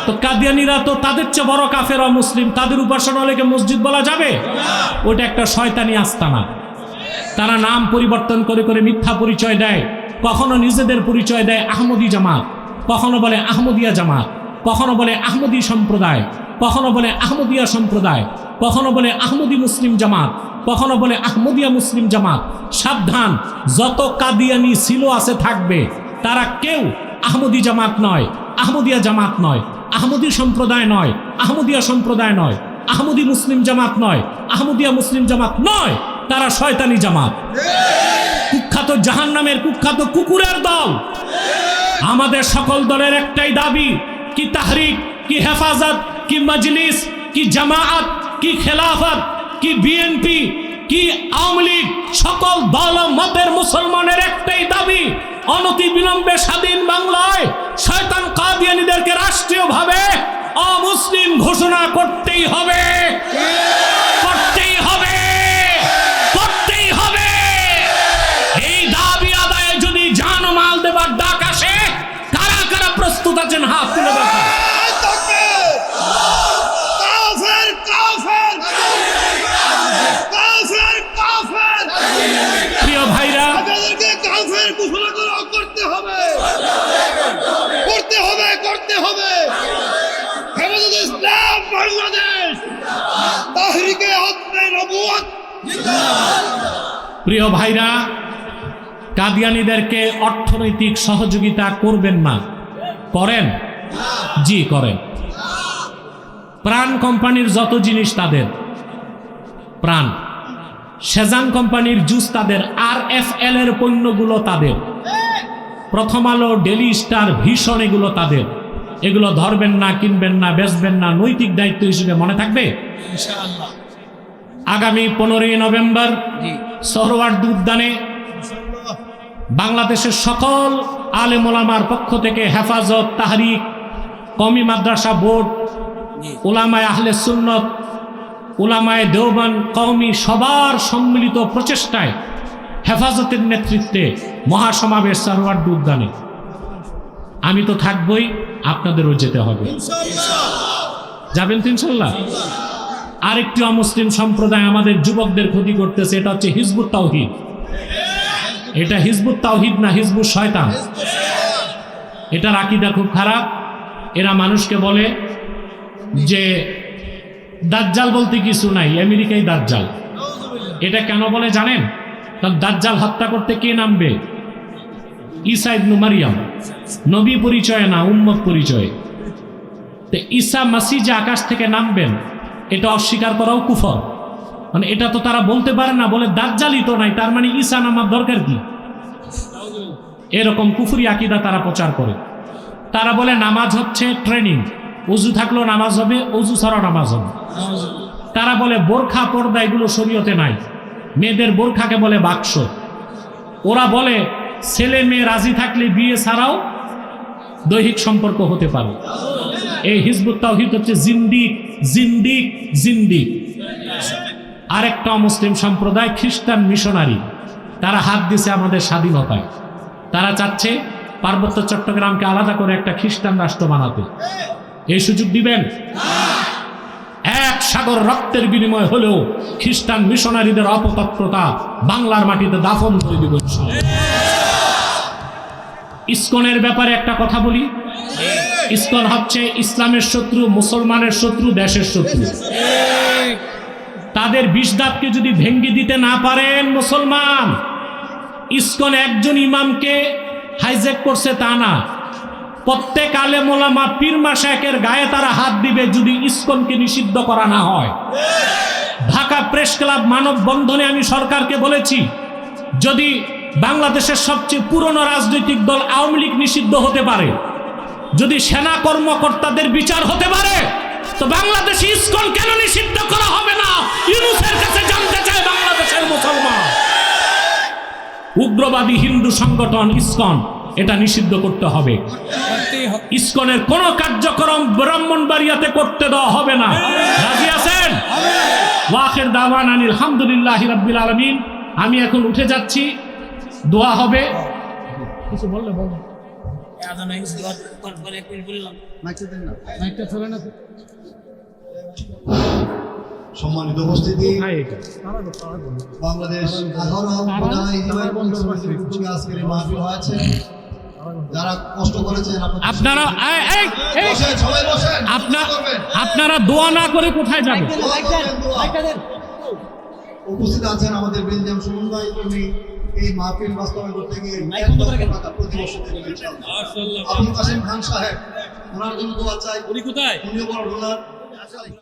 তো কাদিয়ানীরা তো তাদের চেয়ে বড় কাফের অমুসলিম, তাদের উপাসনালয়কে মসজিদ বলা যাবে? ওটা একটা শয়তানি আস্তানা। তারা নাম পরিবর্তন করে করে মিথ্যা পরিচয় দেয়। কখনো নিজেদের পরিচয় দেয় আহমদী জামাত, কখনো বলে আহমদিয়া জামাত, কখনো বলে আহমদী সম্প্রদায়, কখনো বলে আহমদিয়া সম্প্রদায়, কখনো বলে আহমদী মুসলিম জামাত, কখনো বলে আহমদিয়া মুসলিম জামাত। সাবধান, যত কাদিয়ানি ছিল আছে থাকবে, তারা কেউ আহমদী জামাত নয়, আহমদিয়া জামাত নয়, আহমদী সম্প্রদায় নয়, আহমদিয়া সম্প্রদায় নয়, আহমদী মুসলিম জামাত নয়, আহমদিয়া মুসলিম জামাত নয়, তারা শয়তানি জামাত, কুখ্যাত জাহান্নামের কুখ্যাত কুকুরের দল। আমাদের সকল দলের একটাই দাবি, কি তাহরিক, কি হেফাজত, কি মজলিস, কি জামায়াত, কি খেলাফত, কি বিএনপি, কি আওয়ামী লীগ, সকল দল মতের মুসলমানের একটাই দাবি, অনতি বিলম্বে স্বাধীন বাংলায় শয়তান কাদিয়ানীদেরকে রাষ্ট্রীয়ভাবে অমুসলিম ঘোষণা করতেই হবে, করতেই হবে, করতেই হবে। এই দাবি আদায়ে যদি জান মাল দেবার ডাক আসে, কারা কারা প্রস্তুত আছেন হাত তুলে দেখান। প্রিয় ভাইরা, করতে হবে, করতে হবে, করতে হবে। হেফাজতে ইসলাম বাংলাদেশ, তাহরিকে হককে নবুয়ত। প্রিয় ভাইরা, কাদিয়ানীদেরকে অর্থনৈতিক সহযোগিতা করবেন না? করেন? জি করেন। প্রাণ কোম্পানির যত জিনিস তাদের, প্রাণ, সেজান কোম্পানির জুস তাদের, RFL এর পণ্যগুলো তাদের, প্রথম আলো, ডেলি স্টার, ভিশন এগুলো তাদের। এগুলো ধরবেন না, কিনবেন না, বেচবেন না, নৈতিক দায়িত্ব হিসেবে মনে থাকবে ইনশাআল্লাহ। আগামী 15ই নভেম্বর সোহরাওয়ার্দী উদ্যানে বাংলাদেশের সকল আলেম ওলামার পক্ষ থেকে হেফাজত, তাহরিক, কওমি মাদ্রাসা বোর্ড, উলামায়ে আহলে সুন্নত, উলামায়ে দেওবন্দ, কওমি, সবার সম্মিলিত প্রচেষ্টায় হেফাজতের নেতৃত্বে মহাসমাবেশ সোহরাওয়ার্দী উদ্যানে। আমি তো থাকবই, আপনাদেরও যেতে হবে। যাবেন তো ইনশাল্লাহ? আরেকটি অমুসলিম সম্প্রদায় আমাদের যুবকদের ক্ষতি করতেছে, এটা হচ্ছে হিজবুত তাওহীদ। এটা হিজবুত তাওহীদ না, হিজবুত শয়তান। এটার আকীদা খুব খারাপ। এরা মানুষকে বলে যে দাজ্জাল বলতে কিছু নাই, আমেরিকায় দাজ্জাল। এটা কেন বলে জানেন? কারণ দাজ্জাল হত্যা করতে কে নামবে? ঈসা ইবনে মারিয়াম। নবী পরিচয়ে না, উম্মত পরিচয়ে। তো ঈসা মাসিহ যে আকাশ থেকে নামবেন, এটা অস্বীকার করাও কুফর। মানে এটা তো তারা বলতে পারে না, বলে দাজ্জালই তো নাই, তার মানে ঈসা নামার দরকার কি? এরকম কুফরি আকীদা তারা প্রচার করে। তারা বলে নামাজ হচ্ছে ট্রেনিং, অজু থাকলেও নামাজ হবে, অজু ছাড়াও নামাজ হবে। তারা বলে বোরখা পর্দা এগুলো শরীয়তে নাই, মেয়েদের বোরখাকে বলে বাক্স। ওরা বলে ছেলে মেয়ে রাজি থাকলে বিয়ে ছাড়াও দৈহিক সম্পর্ক হতে পারে। এই হিজবুত তাওহীদ হচ্ছে জিন্দিক জিন্দিক জিন্দিক। আরেকটা মুসলিম সম্প্রদায় খ্রিস্টান মিশনারি, তারা হাত দিছে আমাদের স্বাধীনতায়। তারা চাচ্ছে পার্বত্য চট্টগ্রামকে আলাদা করে একটা খ্রিস্টান রাষ্ট্র বানাতে। এই সুযোগ দিবেন? এক সাগর রক্তের বিনিময় হলেও খ্রিস্টান মিশনারিদের অপতৎপরতা বাংলার মাটিতে দাফন করে দিব। ইসকনের ব্যাপারে একটা কথা বলি। ইসকন হচ্ছে ইসলামের শত্রু, মুসলমানের শত্রু, দেশের শত্রু। তাদের বিষদাঁতকে যদি ভেঙ্গে দিতে না পারেন মুসলমান, ইসকন একজন ইমামকে হাইজ্যাক করছে তা না, প্রত্যেক আলেম ওলামা পীর মাশায়েখের গায়ে তারা হাত দিবে যদি ইসকনকে নিষিদ্ধ করা না হয়। ঢাকা প্রেস ক্লাব মানববন্ধনে আমি সরকারকে বলেছি, যদি বাংলাদেশের সবচেয়ে পুরনো রাজনৈতিক দল আওয়ামী লীগ নিষিদ্ধ হতে পারে, যদি সেনা কর্মকর্তাদের বিচার হতে পারে, তো বাংলাদেশে ইসকন কেন নিষিদ্ধ করা হবে না? ইউনূসের কাছে জানতে চায় বাংলাদেশের মুসলমান। উগ্রবাদী হিন্দু সংগঠন ইসকন, এটা নিষিদ্ধ করতে হবে। ইসকনের কোন কার্যক্রম ব্রাহ্মণবাড়িয়াতে করতে দেওয়া হবে না। রাজি আছেন? ওয়াখির দাওয়ানা আলহামদুলিল্লাহি রাব্বিল আলামিন। আমি এখন উঠে যাচ্ছি, দোয়া হবে। কিছু বললে বল। সম্মানিত উপস্থিতি, বাংলাদেশ 11 আজকের এই মাহফিল হয়েছে। যারা কষ্ট করেছেন আপনারা সবাই বসেন। আপনারা দোয়া না করে কোথায় যাবেন? উপস্থিত আছেন আমাদের বেলজিয়াম সমন্বয় কর্মী, এই মাহফিল বাস্তবায়ন করতে গিয়ে প্রতি বছর আবুল কাসেম খান সাহেব, ওনার জন্য দোয়া চাই। উনি কোথায়? উনিও বড় ডোনার।